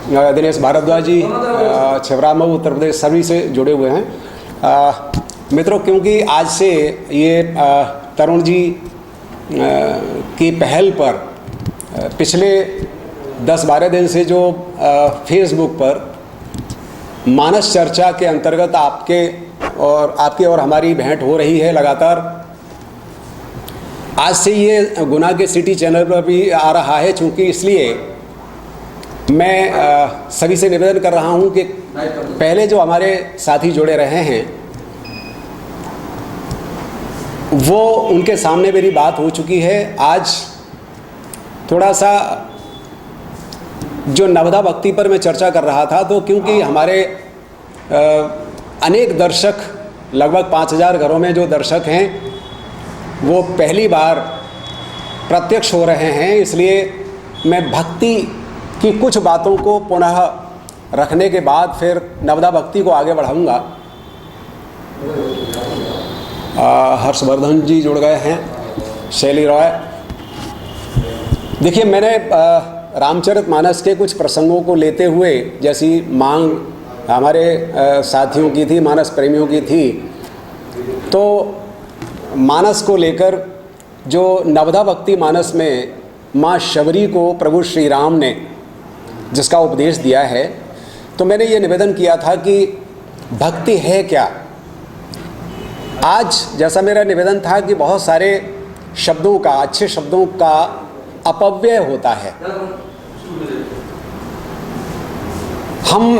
दिनेश भारद्वाज जी छिबरामऊ उत्तर प्रदेश सभी से जुड़े हुए हैं। मित्रों, क्योंकि आज से ये तरुण जी की पहल पर पिछले 10-12 दिन से जो फेसबुक पर मानस चर्चा के अंतर्गत आपकी और हमारी भेंट हो रही है लगातार, आज से ये गुना के सिटी चैनल पर भी आ रहा है। चूँकि इसलिए मैं सभी से निवेदन कर रहा हूँ कि पहले जो हमारे साथी जुड़े रहे हैं वो उनके सामने मेरी बात हो चुकी है। आज थोड़ा सा जो नवधा भक्ति पर मैं चर्चा कर रहा था, तो क्योंकि हमारे अनेक दर्शक, लगभग 5000 घरों में जो दर्शक हैं वो पहली बार प्रत्यक्ष हो रहे हैं, इसलिए मैं भक्ति की कुछ बातों को पुनः रखने के बाद फिर नवधा भक्ति को आगे बढ़ाऊंगा। हर्षवर्धन जी जुड़ गए हैं, शैली रॉय। देखिए, मैंने रामचरितमानस के कुछ प्रसंगों को लेते हुए, जैसी मांग हमारे साथियों की थी, मानस प्रेमियों की थी, तो मानस को लेकर जो नवधा भक्ति मानस में माँ शबरी को प्रभु श्री राम ने जिसका उपदेश दिया है, तो मैंने ये निवेदन किया था कि भक्ति है क्या। आज जैसा मेरा निवेदन था कि बहुत सारे शब्दों का, अच्छे शब्दों का अपव्यय होता है। हम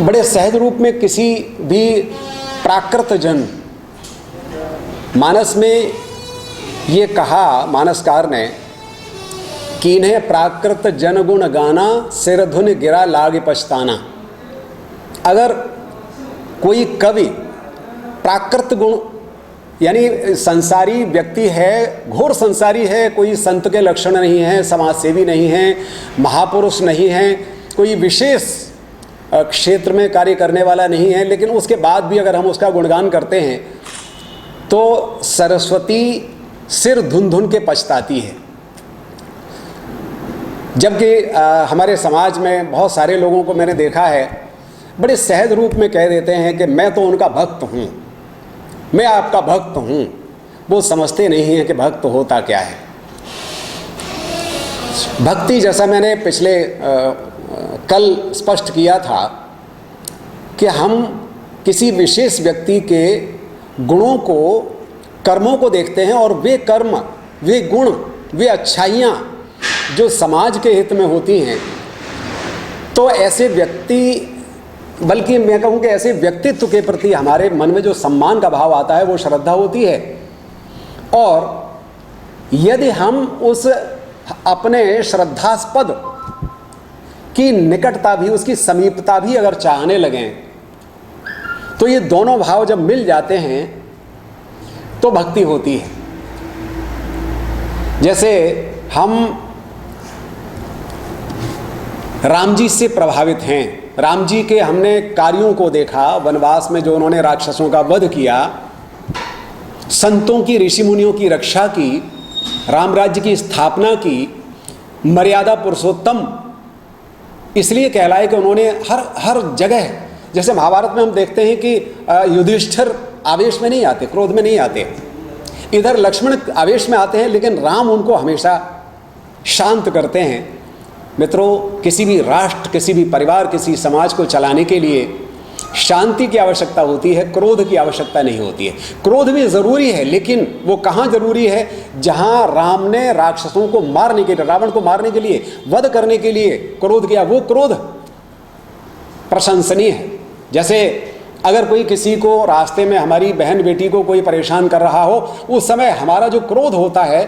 बड़े सहज रूप में किसी भी प्राकृत जन, मानस में ये कहा मानसकार ने कि इन्हें प्राकृत जनगुण गाना, सिर धुन गिरा लागे पछताना। अगर कोई कवि प्राकृत गुण यानी संसारी व्यक्ति है, घोर संसारी है, कोई संत के लक्षण नहीं है, समाजसेवी नहीं है, महापुरुष नहीं है, कोई विशेष क्षेत्र में कार्य करने वाला नहीं है, लेकिन उसके बाद भी अगर हम उसका गुणगान करते हैं तो सरस्वती सिर धुन धुन के पछताती है। जबकि हमारे समाज में बहुत सारे लोगों को मैंने देखा है, बड़े सहज रूप में कह देते हैं कि मैं तो उनका भक्त हूँ, मैं आपका भक्त हूँ। वो समझते नहीं हैं कि भक्त होता क्या है। भक्ति, जैसा मैंने पिछले कल स्पष्ट किया था कि हम किसी विशेष व्यक्ति के गुणों को, कर्मों को देखते हैं, और वे कर्म, वे गुण, वे अच्छाइयाँ जो समाज के हित में होती हैं, तो ऐसे व्यक्ति, बल्कि मैं कहूँ कि ऐसे व्यक्तित्व के प्रति हमारे मन में जो सम्मान का भाव आता है वो श्रद्धा होती है। और यदि हम उस अपने श्रद्धास्पद की निकटता भी, उसकी समीपता भी अगर चाहने लगें, तो ये दोनों भाव जब मिल जाते हैं तो भक्ति होती है। जैसे हम राम जी से प्रभावित हैं, राम जी के हमने कार्यों को देखा, वनवास में जो उन्होंने राक्षसों का वध किया, संतों की, ऋषि मुनियों की रक्षा की, राम राज्य की स्थापना की, मर्यादा पुरुषोत्तम इसलिए कहलाए कि उन्होंने हर जगह, जैसे महाभारत में हम देखते हैं कि युधिष्ठिर आवेश में नहीं आते, क्रोध में नहीं आते, इधर लक्ष्मण आवेश में आते हैं, लेकिन राम उनको हमेशा शांत करते हैं। मित्रों, किसी भी राष्ट्र, किसी भी परिवार, किसी समाज को चलाने के लिए शांति की आवश्यकता होती है, क्रोध की आवश्यकता नहीं होती है। क्रोध भी ज़रूरी है, लेकिन वो कहाँ ज़रूरी है? जहाँ राम ने राक्षसों को मारने के लिए, रावण को मारने के लिए, वध करने के लिए क्रोध किया, वो क्रोध प्रशंसनीय है। जैसे अगर कोई किसी को रास्ते में, हमारी बहन बेटी को कोई परेशान कर रहा हो, उस समय हमारा जो क्रोध होता है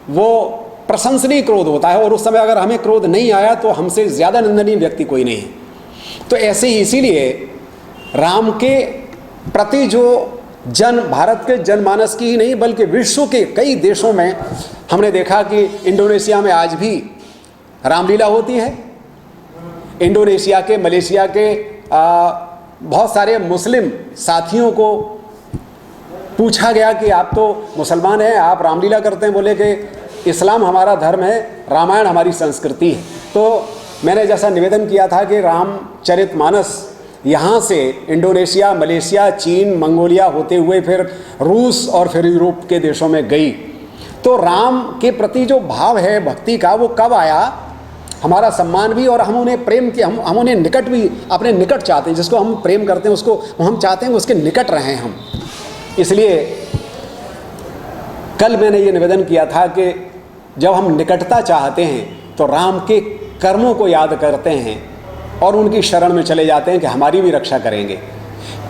वो प्रशंसनीय क्रोध होता है, और उस समय अगर हमें क्रोध नहीं आया तो हमसे ज़्यादा निंदनीय व्यक्ति कोई नहीं है। तो ऐसे ही, इसीलिए राम के प्रति जो भारत के जनमानस की ही नहीं बल्कि विश्व के कई देशों में हमने देखा कि इंडोनेशिया में आज भी रामलीला होती है। इंडोनेशिया के, मलेशिया के बहुत सारे मुस्लिम साथियों को पूछा गया कि आप तो मुसलमान हैं, आप रामलीला करते हैं? बोले कि इस्लाम हमारा धर्म है, रामायण हमारी संस्कृति है। तो मैंने जैसा निवेदन किया था कि रामचरितमानस यहाँ से इंडोनेशिया, मलेशिया, चीन, मंगोलिया होते हुए फिर रूस और फिर यूरोप के देशों में गई, तो राम के प्रति जो भाव है भक्ति का वो कब आया? हमारा सम्मान भी और हम उन्हें प्रेम के हम उन्हें निकट भी अपने निकट चाहते हैं। जिसको हम प्रेम करते हैं उसको हम चाहते हैं उसके निकट रहें हम। इसलिए कल मैंने ये निवेदन किया था कि जब हम निकटता चाहते हैं तो राम के कर्मों को याद करते हैं और उनकी शरण में चले जाते हैं कि हमारी भी रक्षा करेंगे।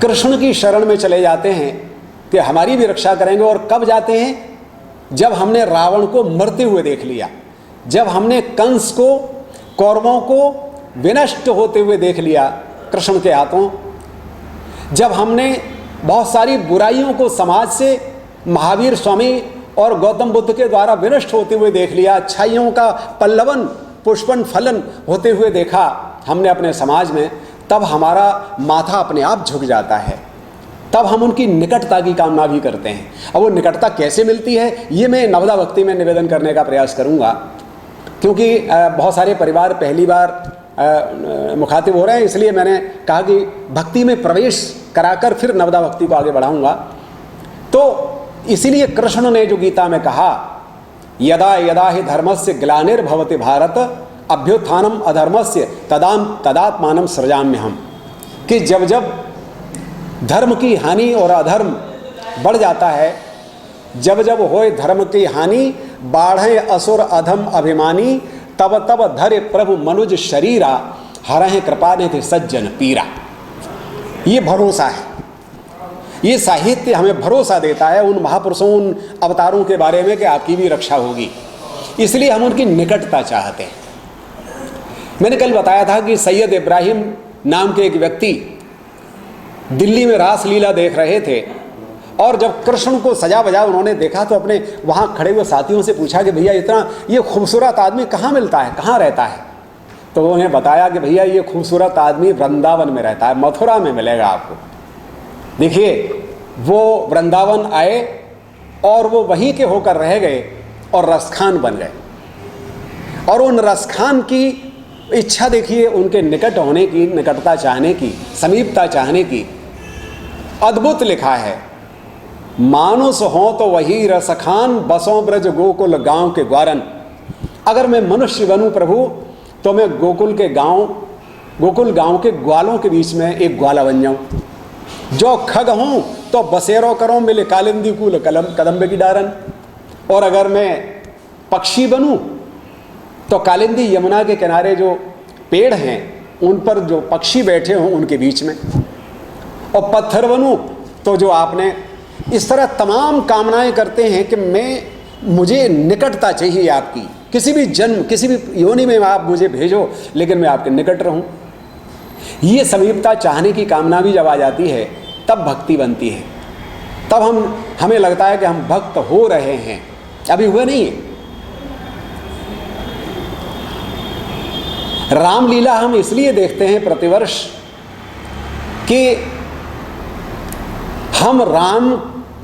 कृष्ण की शरण में चले जाते हैं कि हमारी भी रक्षा करेंगे। और कब जाते हैं? जब हमने रावण को मरते हुए देख लिया, जब हमने कंस को, कौरवों को विनष्ट होते हुए देख लिया कृष्ण के हाथों, जब हमने बहुत सारी बुराइयों को समाज से महावीर स्वामी और गौतम बुद्ध के द्वारा विनष्ट होते हुए देख लिया, अच्छाइयों का पल्लवन पुष्पन फलन होते हुए देखा हमने अपने समाज में, तब हमारा माथा अपने आप झुक जाता है, तब हम उनकी निकटता की कामना भी करते हैं। अब वो निकटता कैसे मिलती है ये मैं नवदा भक्ति में निवेदन करने का प्रयास करूंगा, क्योंकि बहुत सारे परिवार पहली बार मुखातिब हो रहे हैं, इसलिए मैंने कहा कि भक्ति में प्रवेश कराकर फिर नवदा भक्ति को आगे बढ़ाऊंगा। तो इसीलिए कृष्ण ने जो गीता में कहा, यदा यदा हि धर्मस्य ग्लानिर्भवति भारत अभ्युत्थानम अधर्मस्य तदात्मानं सृजाम्यहम्, कि जब जब धर्म की हानि और अधर्म बढ़ जाता है, जब जब होए धर्म की हानि बाढ़े असुर अधम अभिमानी, तब तब धरे प्रभु मनुज शरीरा हरहि कृपा निधि सज्जन पीरा। ये भरोसा है, ये साहित्य हमें भरोसा देता है उन महापुरुषों, उन अवतारों के बारे में कि आपकी भी रक्षा होगी। इसलिए हम उनकी निकटता चाहते हैं। मैंने कल बताया था कि सैयद इब्राहिम नाम के एक व्यक्ति दिल्ली में रासलीला देख रहे थे, और जब कृष्ण को सजा बजा उन्होंने देखा तो अपने वहाँ खड़े हुए साथियों से पूछा कि भैया इतना ये खूबसूरत आदमी कहाँ मिलता है, कहाँ रहता है? तो उन्हें बताया कि भैया ये खूबसूरत आदमी वृंदावन में रहता है, मथुरा में मिलेगा आपको। देखिए, वो वृंदावन आए और वो वहीं के होकर रह गए और रसखान बन गए, और उन रसखान की इच्छा देखिए, उनके निकट होने की, निकटता चाहने की, समीपता चाहने की। अद्भुत लिखा है, मानुष हो तो वही रसखान, बसों ब्रज गोकुल गांव के ग्वारन। अगर मैं मनुष्य बनूं प्रभु तो मैं गोकुल गांव के ग्वालों के बीच में एक ग्वाला बन जाऊं। जो खग हूं तो बसेरो करो मिले कालिंदी कूल कदम्बे की डारन। और अगर मैं पक्षी बनूं तो कालिंदी यमुना के किनारे जो पेड़ हैं उन पर जो पक्षी बैठे हों उनके बीच में। और पत्थर बनूं तो जो आपने, इस तरह तमाम कामनाएं करते हैं कि मुझे निकटता चाहिए आपकी, किसी भी जन्म, किसी भी योनि में आप मुझे भेजो, लेकिन मैं आपके निकट रहूं। ये समीपता चाहने की कामना भी जब आ जाती है तब भक्ति बनती है, तब हमें लगता है कि हम भक्त हो रहे हैं, अभी हुए नहीं है। रामलीला हम इसलिए देखते हैं प्रतिवर्ष कि हम राम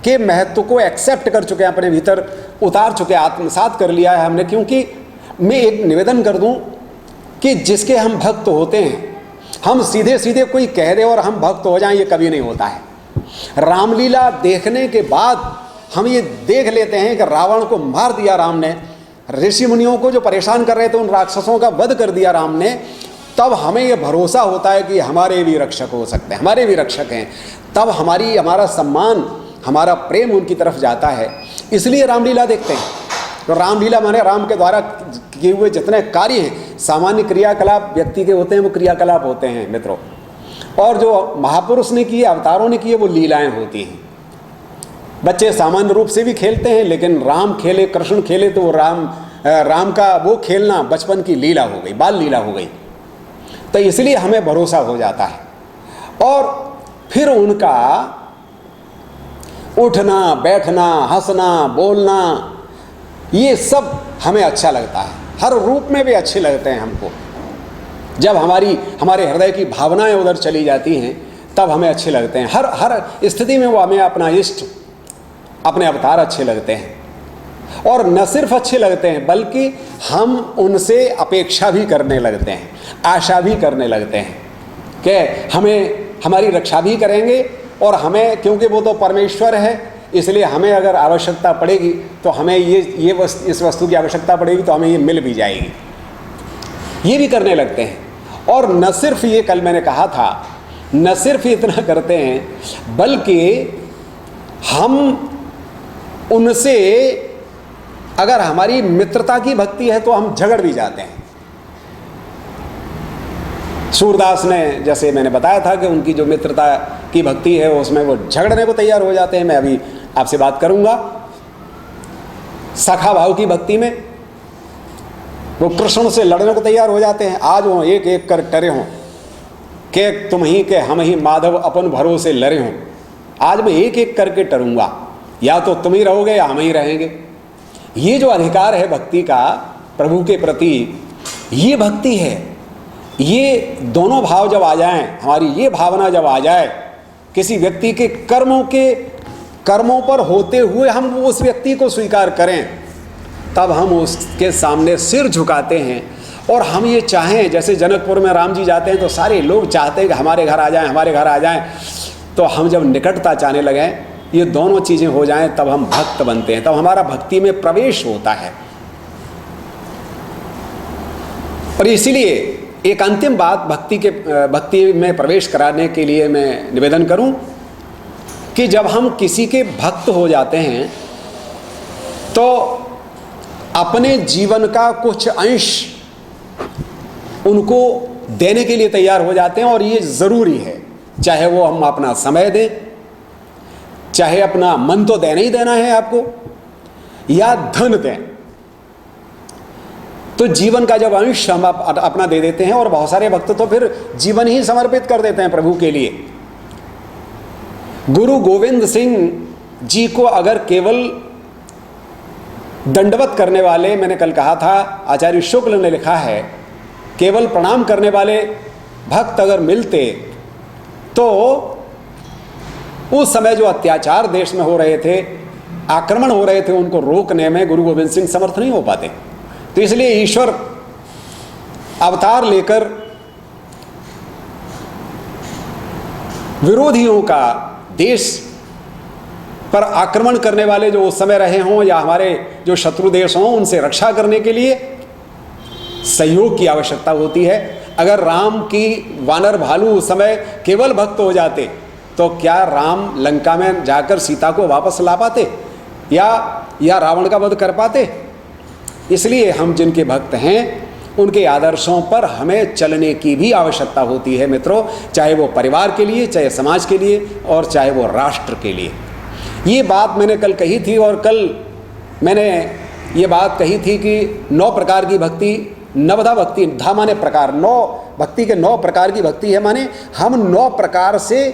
के महत्व को एक्सेप्ट कर चुके हैं, अपने भीतर उतार चुके, आत्मसात कर लिया है हमने। क्योंकि मैं एक निवेदन कर दूं कि जिसके हम भक्त होते हैं, हम सीधे सीधे कोई कह दे और हम भक्त हो जाएं, ये कभी नहीं होता है। रामलीला देखने के बाद हम ये देख लेते हैं कि रावण को मार दिया राम ने, ऋषि मुनियों को जो परेशान कर रहे थे उन राक्षसों का वध कर दिया राम ने, तब हमें ये भरोसा होता है कि हमारे भी रक्षक हो सकते हैं, हमारे भी रक्षक हैं। तब हमारा सम्मान, हमारा प्रेम उनकी तरफ जाता है, इसलिए रामलीला देखते हैं। तो रामलीला माने राम के द्वारा किए हुए जितने कार्य हैं, सामान्य क्रियाकलाप व्यक्ति के होते हैं, वो क्रियाकलाप होते हैं मित्रों, और जो महापुरुष ने किए, अवतारों ने किए, वो लीलाएं होती हैं। बच्चे सामान्य रूप से भी खेलते हैं, लेकिन राम खेले, कृष्ण खेले तो राम का वो खेलना बचपन की लीला हो गई, बाल लीला हो गई। तो इसलिए हमें भरोसा हो जाता है, और फिर उनका उठना बैठना, हंसना बोलना, ये सब हमें अच्छा लगता है। हर रूप में भी अच्छे लगते हैं हमको। जब हमारे हृदय की भावनाएं उधर चली जाती हैं तब हमें अच्छे लगते हैं। हर स्थिति में वो हमें अपना इष्ट, अपने अवतार अच्छे लगते हैं। और न सिर्फ अच्छे लगते हैं बल्कि हम उनसे अपेक्षा भी करने लगते हैं, आशा भी करने लगते हैं कि हमें हमारी रक्षा भी करेंगे और हमें, क्योंकि वो तो परमेश्वर है, इसलिए हमें अगर आवश्यकता पड़ेगी तो हमें इस वस्तु की आवश्यकता पड़ेगी तो हमें ये मिल भी जाएगी, ये भी करने लगते हैं। और न सिर्फ ये, कल मैंने कहा था, न सिर्फ इतना करते हैं बल्कि हम उनसे, अगर हमारी मित्रता की भक्ति है तो हम झगड़ भी जाते हैं। सूरदास ने, जैसे मैंने बताया था कि उनकी जो मित्रता की भक्ति है उसमें वो झगड़ने को तैयार हो जाते हैं। मैं अभी आपसे बात करूंगा सखा भाव की भक्ति में वो कृष्ण से लड़ने को तैयार हो जाते हैं। आज वो एक एक कर टरे हों के तुम ही के हम ही माधव अपन भरोसे लड़े हों, आज मैं एक एक करके टरूंगा, या तो तुम ही रहोगे या हम ही रहेंगे। ये जो अधिकार है भक्ति का प्रभु के प्रति, ये भक्ति है। ये दोनों भाव जब आ जाएं, हमारी ये भावना जब आ जाए, किसी व्यक्ति के कर्मों पर होते हुए हम उस व्यक्ति को स्वीकार करें, तब हम उसके सामने सिर झुकाते हैं। और हम ये चाहें, जैसे जनकपुर में राम जी जाते हैं तो सारे लोग चाहते हैं कि हमारे घर आ जाएं, हमारे घर आ जाएं। तो हम जब निकटता चाहने लगें, ये दोनों चीज़ें हो जाएं, तब हम भक्त बनते हैं, तब हमारा भक्ति में प्रवेश होता है। और इसीलिए एक अंतिम बात भक्ति में प्रवेश कराने के लिए मैं निवेदन करूं कि जब हम किसी के भक्त हो जाते हैं तो अपने जीवन का कुछ अंश उनको देने के लिए तैयार हो जाते हैं। और ये ज़रूरी है, चाहे वो हम अपना समय दें, चाहे अपना मन तो देना ही देना है आपको, या धन दें। तो जीवन का जब अंश हम अपना दे देते हैं, और बहुत सारे भक्त तो फिर जीवन ही समर्पित कर देते हैं प्रभु के लिए। गुरु गोविंद सिंह जी को अगर केवल दंडवत करने वाले, मैंने कल कहा था आचार्य शुक्ल ने लिखा है, केवल प्रणाम करने वाले भक्त अगर मिलते तो उस समय जो अत्याचार देश में हो रहे थे, आक्रमण हो रहे थे, उनको रोकने में गुरु गोविंद सिंह समर्थ नहीं हो पाते। तो इसलिए ईश्वर अवतार लेकर विरोधियों का, देश पर आक्रमण करने वाले जो उस समय रहे हों या हमारे जो शत्रु देश हों, उनसे रक्षा करने के लिए सहयोग की आवश्यकता होती है। अगर राम की वानर भालू उस समय केवल भक्त हो जाते तो क्या राम लंका में जाकर सीता को वापस ला पाते या रावण का वध कर पाते? इसलिए हम जिनके भक्त हैं उनके आदर्शों पर हमें चलने की भी आवश्यकता होती है मित्रों, चाहे वो परिवार के लिए, चाहे समाज के लिए, और चाहे वो राष्ट्र के लिए। ये बात मैंने कल कही थी, और कल मैंने ये बात कही थी कि 9 प्रकार की भक्ति, नवधा भक्ति, धा माने प्रकार, 9 भक्ति के 9 प्रकार की भक्ति है, माने हम 9 प्रकार से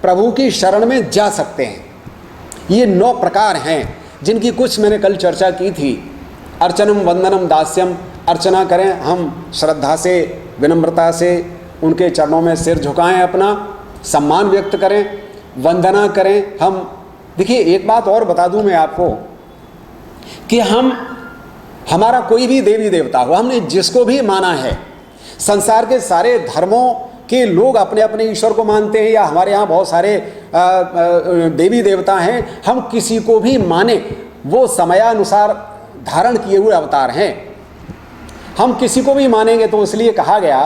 प्रभु की शरण में जा सकते हैं। ये 9 प्रकार हैं जिनकी कुछ मैंने कल चर्चा की थी। अर्चनम वंदनम दास्यम, अर्चना करें हम श्रद्धा से, विनम्रता से, उनके चरणों में सिर झुकाएं, अपना सम्मान व्यक्त करें, वंदना करें हम। देखिए एक बात और बता दूं मैं आपको कि हमारा कोई भी देवी देवता हो, हमने जिसको भी माना है, संसार के सारे धर्मों के लोग अपने अपने ईश्वर को मानते हैं, या हमारे यहाँ बहुत सारे देवी देवता हैं, हम किसी को भी माने, वो समयानुसार धारण किए हुए अवतार हैं। हम किसी को भी मानेंगे तो इसलिए कहा गया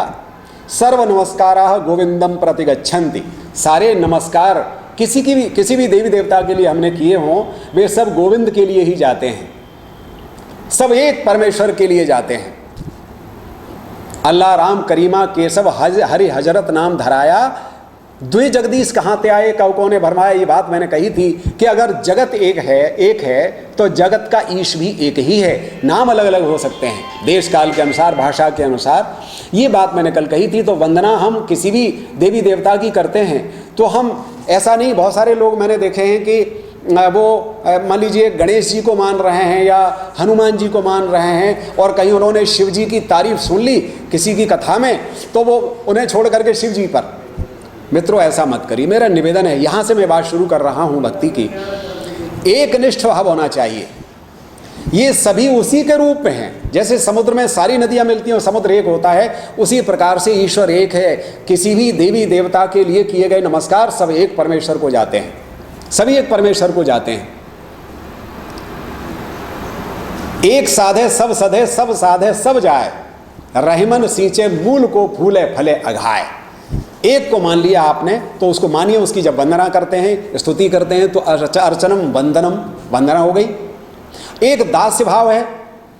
सर्व नमस्काराः गोविंदम प्रति गच्छन्ति। सारे नमस्कार किसी भी देवी देवता के लिए हमने किए हों, वे सब गोविंद के लिए ही जाते हैं, सब एक परमेश्वर के लिए जाते हैं। अल्लाह राम करीमा केशव हरि हजरत नाम धराया, द्वे जगदीश कहाँ ते आए कौ को ने भरमाया। ये बात मैंने कही थी कि अगर जगत एक है तो जगत का ईश भी एक ही है। नाम अलग अलग हो सकते हैं देश काल के अनुसार, भाषा के अनुसार। ये बात मैंने कल कही थी। तो वंदना हम किसी भी देवी देवता की करते हैं तो हम ऐसा नहीं, बहुत सारे लोग मैंने देखे हैं कि वो मान लीजिए गणेश जी को मान रहे हैं या हनुमान जी को मान रहे हैं, और कहीं उन्होंने शिव जी की तारीफ सुन ली किसी की कथा में तो वो उन्हें छोड़ करके शिव जी पर। मित्रों ऐसा मत करिए, मेरा निवेदन है, यहाँ से मैं बात शुरू कर रहा हूँ भक्ति की। एक निष्ठ भाव होना चाहिए। ये सभी उसी के रूप में हैं। जैसे समुद्र में सारी नदियां मिलती हैं और समुद्र एक होता है, उसी प्रकार से ईश्वर एक है। किसी भी देवी देवता के लिए किए गए नमस्कार सब एक परमेश्वर को जाते हैं, सभी एक परमेश्वर को जाते हैं। एक साधे सब सधे, सब साधे सब जाए, रहीमन सींचे मूल को फूले फले अघाए। एक को मान लिया आपने तो उसको मानिए, उसकी जब वंदना करते हैं, स्तुति करते हैं तो अर्चनम वंदनम, वंदना हो गई। एक दास्य भाव है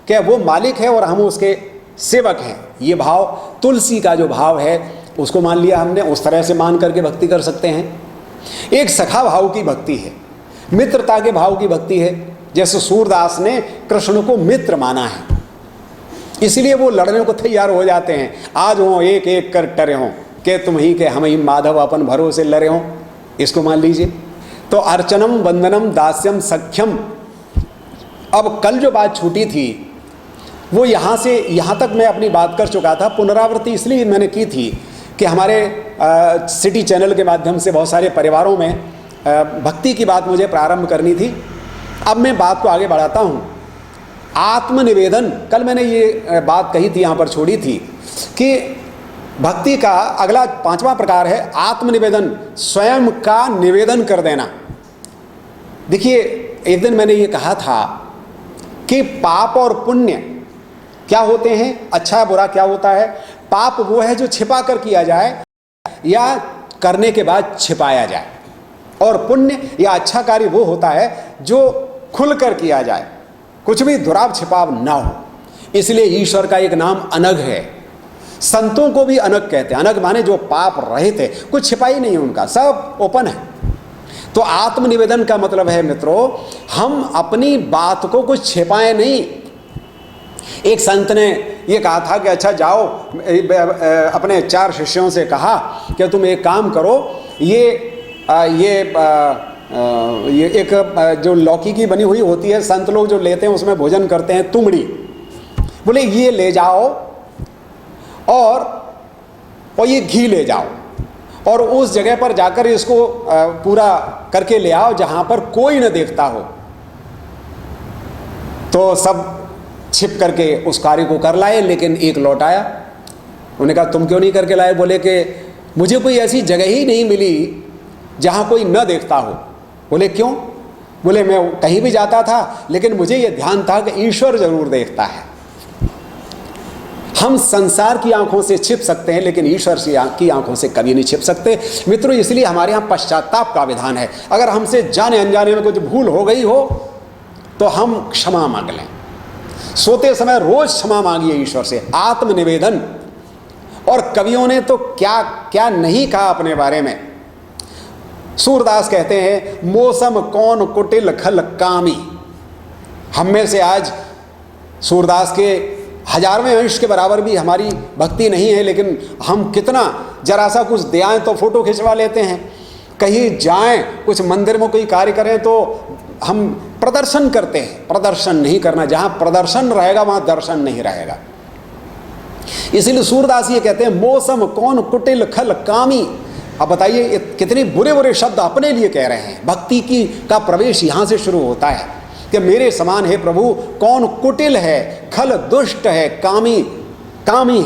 कि वो मालिक है और हम उसके सेवक हैं, ये भाव। तुलसी का जो भाव है उसको मान लिया हमने, उस तरह से मान करके भक्ति कर सकते हैं। एक सखा भाव की भक्ति है, मित्रता के भाव की भक्ति है। जैसे सूरदास ने कृष्ण को मित्र माना है, इसलिए वो लड़ने को तैयार हो जाते हैं। आज हो एक एक कर टरे हों के तुम ही के हम ही माधव अपन भरोसे लड़े हों, इसको मान लीजिए। तो अर्चनम वंदनम दास्यम सख्यम। अब कल जो बात छूटी थी वो यहाँ से यहाँ तक मैं अपनी बात कर चुका था। पुनरावृत्ति इसलिए मैंने की थी कि हमारे सिटी चैनल के माध्यम से बहुत सारे परिवारों में भक्ति की बात मुझे प्रारंभ करनी थी। अब मैं बात को आगे बढ़ाता हूँ। आत्मनिवेदन, कल मैंने ये बात कही थी, यहाँ पर छोड़ी थी कि भक्ति का अगला 5वां प्रकार है आत्मनिवेदन, स्वयं का निवेदन कर देना। देखिए, एक दिन मैंने ये कहा था कि पाप और पुण्य क्या होते हैं, अच्छा बुरा क्या होता है। पाप वो है जो छिपा कर किया जाए या करने के बाद छिपाया जाए, और पुण्य या अच्छा कार्य वो होता है जो खुलकर किया जाए, कुछ भी दुराव छिपाव ना हो। इसलिए ईश्वर का एक नाम अनघ है। संतों को भी अनघ कहते हैं। अनघ माने जो पाप रहित है, कुछ छिपाई नहीं है उनका, सब ओपन है। तो आत्मनिवेदन का मतलब है मित्रों, हम अपनी बात को कुछ छिपाएं नहीं। एक संत ने ये कहा था कि अच्छा जाओ, अपने 4 शिष्यों से कहा कि तुम एक काम करो, ये एक जो लौकी की बनी हुई होती है, संत लोग जो लेते हैं उसमें भोजन करते हैं, तुमड़ी, बोले ये ले जाओ और ये घी ले जाओ और उस जगह पर जाकर इसको पूरा करके ले आओ जहां पर कोई न देखता हो। तो सब छिप करके उस कार्य को कर लाए, लेकिन एक लौट आया। उन्होंने कहा तुम क्यों नहीं करके लाए? बोले कि मुझे कोई ऐसी जगह ही नहीं मिली जहां कोई न देखता हो। बोले क्यों? बोले मैं कहीं भी जाता था लेकिन मुझे यह ध्यान था कि ईश्वर जरूर देखता है। हम संसार की आंखों से छिप सकते हैं लेकिन ईश्वर की आंखों से कभी नहीं छिप सकते मित्रों। इसलिए हमारे यहाँ पश्चाताप का विधान है। अगर हमसे जाने अनजाने में कुछ भूल हो गई हो तो हम क्षमा मांग लें। सोते समय रोज क्षमा मांगिए ईश्वर से। आत्मनिवेदन। और कवियों ने तो क्या क्या नहीं कहा अपने बारे में। सूरदास कहते हैं मौसम कौन कुटिल खल कामी। हम में से आज सूरदास के 1000वें अंश के बराबर भी हमारी भक्ति नहीं है, लेकिन हम कितना जरा सा कुछ दे आएं तो फोटो खिंचवा लेते हैं, कहीं जाएं कुछ मंदिर में कोई कार्य करें तो हम प्रदर्शन करते हैं। प्रदर्शन नहीं करना, जहां प्रदर्शन रहेगा वहां दर्शन नहीं रहेगा। इसीलिए सूरदास ये कहते हैं मौसम कौन कुटिल खल कामी। अब बताइए कितने बुरे बुरे शब्द अपने लिए कह रहे हैं। भक्ति की का प्रवेश यहां से शुरू होता है कि मेरे समान है प्रभु कौन कुटिल है, खल दुष्ट है, कामी कामी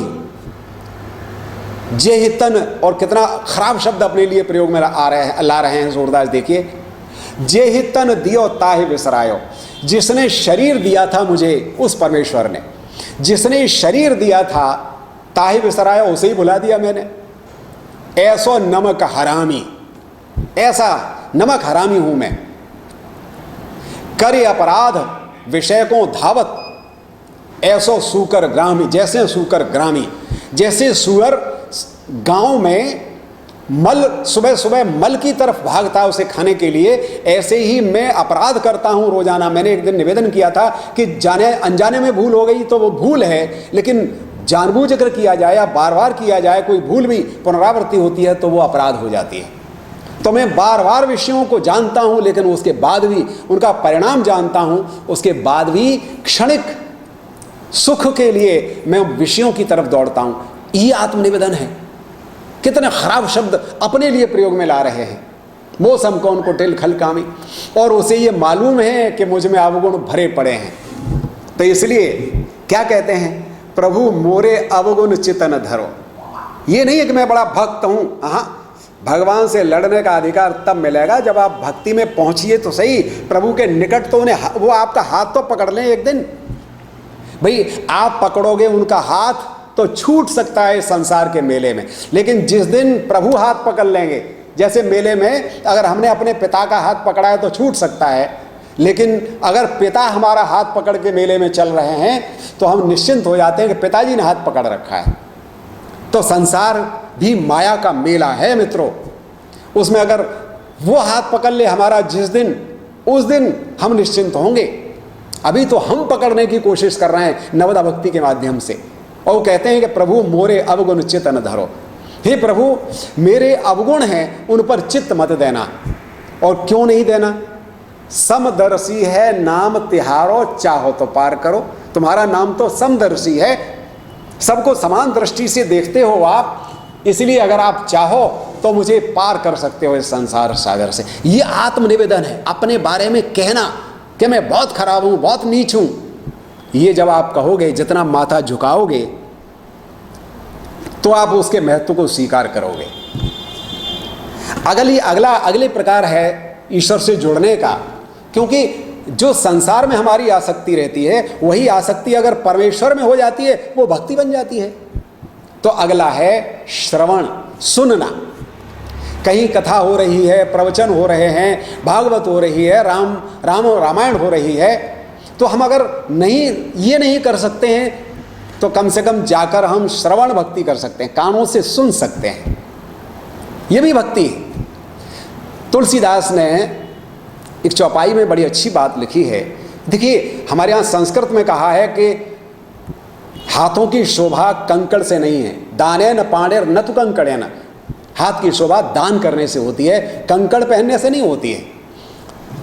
जेहितन। और कितना खराब शब्द अपने लिए प्रयोग में ला रहे हैं सूरदास। देखिए जेहितन दियो ताहि विसरायो। जिसने शरीर दिया था मुझे, उस परमेश्वर ने जिसने शरीर दिया था, ताहि विसरायो, उसे ही भुला दिया मैंने। ऐसो नमक हरामी, ऐसा नमक हरामी हूं मैं। करे अपराध विषय को धावत, ऐसो सूकर ग्रामी। जैसे सूकर ग्रामी, जैसे सुअर गांव में मल सुबह सुबह मल की तरफ भागता है उसे खाने के लिए, ऐसे ही मैं अपराध करता हूं रोजाना। मैंने एक दिन निवेदन किया था कि जाने अनजाने में भूल हो गई तो वो भूल है, लेकिन जानबूझ कर किया जाए या बार बार किया जाए, कोई भूल भी पुनरावृत्ति होती है तो वो अपराध हो जाती है। तो मैं बार बार विषयों को जानता हूं लेकिन उसके बाद भी उनका परिणाम जानता हूं, उसके बाद भी क्षणिक सुख के लिए मैं विषयों की तरफ दौड़ता हूं। ये आत्मनिवेदन है। कितने खराब शब्द अपने लिए प्रयोग में ला रहे हैं। मौसम कौन कुटिल खल कामी। और उसे ये मालूम है कि मुझ में अवगुण भरे पड़े हैं। तो इसलिए क्या कहते हैं, प्रभु मोरे अवगुण चितन धरो। ये नहीं है कि मैं बड़ा भक्त हूं, हाँ, भगवान से लड़ने का अधिकार तब मिलेगा जब आप भक्ति में पहुंचिए तो सही, प्रभु के निकट तो उन्हें, वो आपका हाथ तो पकड़ लें एक दिन। भाई आप पकड़ोगे उनका हाथ तो छूट सकता है संसार के मेले में, लेकिन जिस दिन प्रभु हाथ पकड़ लेंगे, जैसे मेले में अगर हमने अपने पिता का हाथ पकड़ा है तो छूट सकता है, लेकिन अगर पिता हमारा हाथ पकड़ के मेले में चल रहे हैं तो हम निश्चिंत हो जाते हैं कि पिताजी ने हाथ पकड़ रखा है। तो संसार भी माया का मेला है मित्रों, उसमें अगर वो हाथ पकड़ ले हमारा जिस दिन, उस दिन हम निश्चिंत होंगे। अभी तो हम पकड़ने की कोशिश कर रहे हैं नवदा भक्ति के माध्यम से, और कहते हैं कि प्रभु मोरे अवगुण चित्त न धरो। हे प्रभु, मेरे अवगुण हैं उन पर चित्त मत देना। और क्यों नहीं देना? समदर्शी है नाम तिहारो, चाहो तो पार करो। तुम्हारा नाम तो समदर्शी है, सबको समान दृष्टि से देखते हो आप, इसलिए अगर आप चाहो तो मुझे पार कर सकते हो इस संसार सागर से। ये आत्मनिवेदन है, अपने बारे में कहना कि मैं बहुत खराब हूं, बहुत नीच हूं। ये जब आप कहोगे, जितना माथा झुकाओगे तो आप उसके महत्व को स्वीकार करोगे। अगले प्रकार है ईश्वर से जुड़ने का, क्योंकि जो संसार में हमारी आसक्ति रहती है वही आसक्ति अगर परमेश्वर में हो जाती है वो भक्ति बन जाती है। तो अगला है श्रवण, सुनना। कहीं कथा हो रही है, प्रवचन हो रहे हैं, भागवत हो रही है, रामायण हो रही है, तो हम अगर ये नहीं कर सकते हैं तो कम से कम जाकर हम श्रवण भक्ति कर सकते हैं, कानों से सुन सकते हैं, ये भी भक्ति है। तुलसीदास ने एक चौपाई में बड़ी अच्छी बात लिखी है। देखिए, हमारे यहाँ संस्कृत में कहा है कि हाथों की शोभा कंकड़ से नहीं है, दाने न पाणे न तु कंकड़े न। हाथ की शोभा दान करने से होती है, कंकड़ पहनने से नहीं होती है।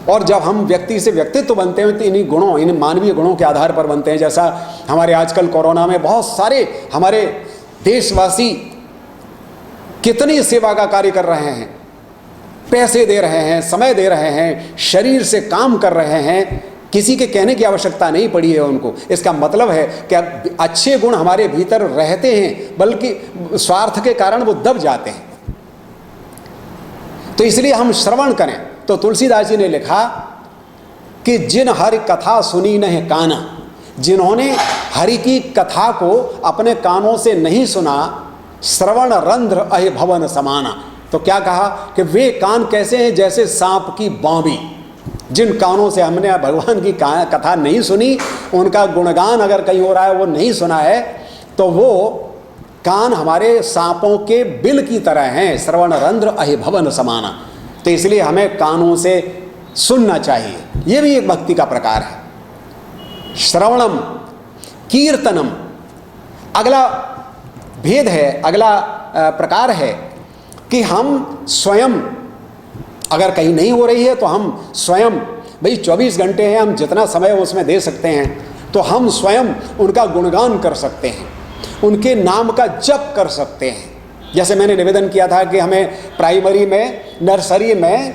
और जब हम व्यक्ति से व्यक्तित्व बनते हैं तो इन्हीं गुणों, इन मानवीय गुणों के आधार पर बनते हैं। जैसा हमारे आजकल कोरोना में बहुत सारे हमारे देशवासी कितनी सेवा का कार्य कर रहे हैं, पैसे दे रहे हैं, समय दे रहे हैं, शरीर से काम कर रहे हैं, किसी के कहने की आवश्यकता नहीं पड़ी है उनको। इसका मतलब है कि अच्छे गुण हमारे भीतर रहते हैं, बल्कि स्वार्थ के कारण वो दब जाते हैं। तो इसलिए हम श्रवण करें। तो तुलसीदास जी ने लिखा कि जिन हरि कथा सुनी नहीं काना, जिन्होंने हरि की कथा को अपने कानों से नहीं सुना, श्रवण रंध्र अहि भवन समाना। तो क्या कहा कि वे कान कैसे हैं, जैसे सांप की बांबी। जिन कानों से हमने भगवान की कथा नहीं सुनी, उनका गुणगान अगर कहीं हो रहा है वो नहीं सुना है, तो वो कान हमारे सांपों के बिल की तरह हैं। श्रवण रंध्र अहि भवन समाना। तो इसलिए हमें कानों से सुनना चाहिए, ये भी एक भक्ति का प्रकार है। श्रवणम कीर्तनम अगला भेद है, अगला प्रकार है कि हम स्वयं, अगर कहीं नहीं हो रही है तो हम स्वयं, भाई 24 घंटे हैं, हम जितना समय उसमें दे सकते हैं, तो हम स्वयं उनका गुणगान कर सकते हैं, उनके नाम का जप कर सकते हैं। जैसे मैंने निवेदन किया था कि हमें प्राइमरी में, नर्सरी में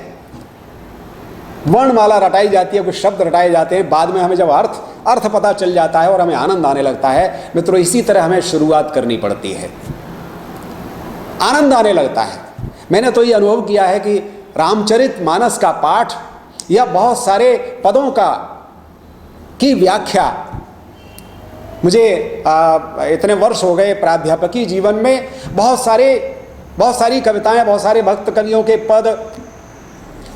वर्णमाला रटाई जाती है, कुछ शब्द रटाए जाते हैं, बाद में हमें जब अर्थ पता चल जाता है और हमें आनंद आने लगता है। मित्रों, इसी तरह हमें शुरुआत करनी पड़ती है, आनंद आने लगता है। मैंने तो ये अनुभव किया है कि रामचरितमानस का पाठ या बहुत सारे पदों की व्याख्या, मुझे इतने वर्ष हो गए प्राध्यापकी जीवन में, बहुत सारी कविताएं, बहुत सारे भक्त कवियों के पद,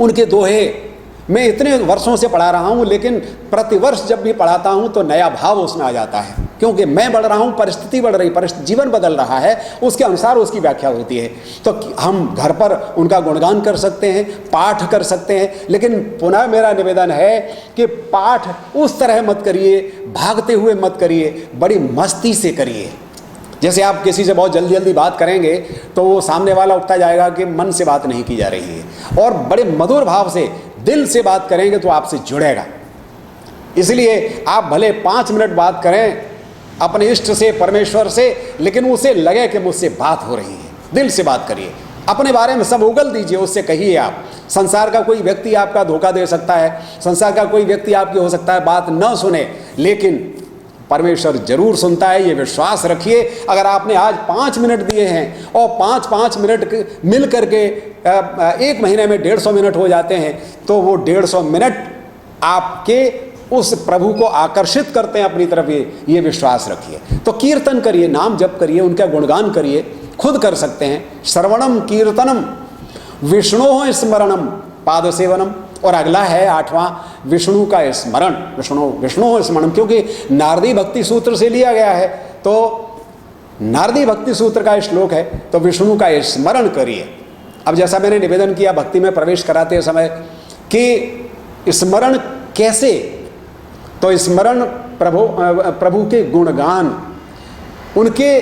उनके दोहे मैं इतने वर्षों से पढ़ा रहा हूँ, लेकिन प्रतिवर्ष जब भी पढ़ाता हूँ तो नया भाव उसमें आ जाता है, क्योंकि मैं बढ़ रहा हूँ, परिस्थिति बढ़ रही, जीवन बदल रहा है, उसके अनुसार उसकी व्याख्या होती है। तो हम घर पर उनका गुणगान कर सकते हैं, पाठ कर सकते हैं, लेकिन पुनः मेरा निवेदन है कि पाठ उस तरह मत करिए, भागते हुए मत करिए, बड़ी मस्ती से करिए। जैसे आप किसी से बहुत जल्दी जल्दी बात करेंगे तो वो सामने वाला उठता जाएगा कि मन से बात नहीं की जा रही है, और बड़े मधुर भाव से, दिल से बात करेंगे तो आपसे जुड़ेगा। इसलिए आप भले 5 मिनट बात करें अपने इष्ट से, परमेश्वर से, लेकिन उसे लगे कि मुझसे बात हो रही है, दिल से बात करिए। अपने बारे में सब उगल दीजिए, उससे कहिए आप। संसार का कोई व्यक्ति आपका धोखा दे सकता है, संसार का कोई व्यक्ति आपकी हो सकता है बात न सुने, लेकिन परमेश्वर जरूर सुनता है, ये विश्वास रखिए। अगर आपने आज 5 मिनट दिए हैं और 5-5 मिनट मिल करके 1 महीने में 150 मिनट हो जाते हैं, तो वो 150 मिनट आपके उस प्रभु को आकर्षित करते हैं अपनी तरफ, ये विश्वास रखिए। तो कीर्तन करिए, नाम जप करिए, उनका गुणगान करिए, खुद कर सकते हैं। श्रवणम कीर्तनम विष्णु स्मरणम पाद सेवनम। और अगला है 8वां, विष्णु का स्मरण। विष्णु स्मरण, क्योंकि नारदी भक्ति सूत्र से लिया गया है, तो नारदी भक्ति सूत्र का श्लोक है, तो विष्णु का स्मरण करिए। अब जैसा मैंने निवेदन किया भक्ति में प्रवेश कराते समय कि स्मरण कैसे, तो स्मरण प्रभु के गुणगान, उनके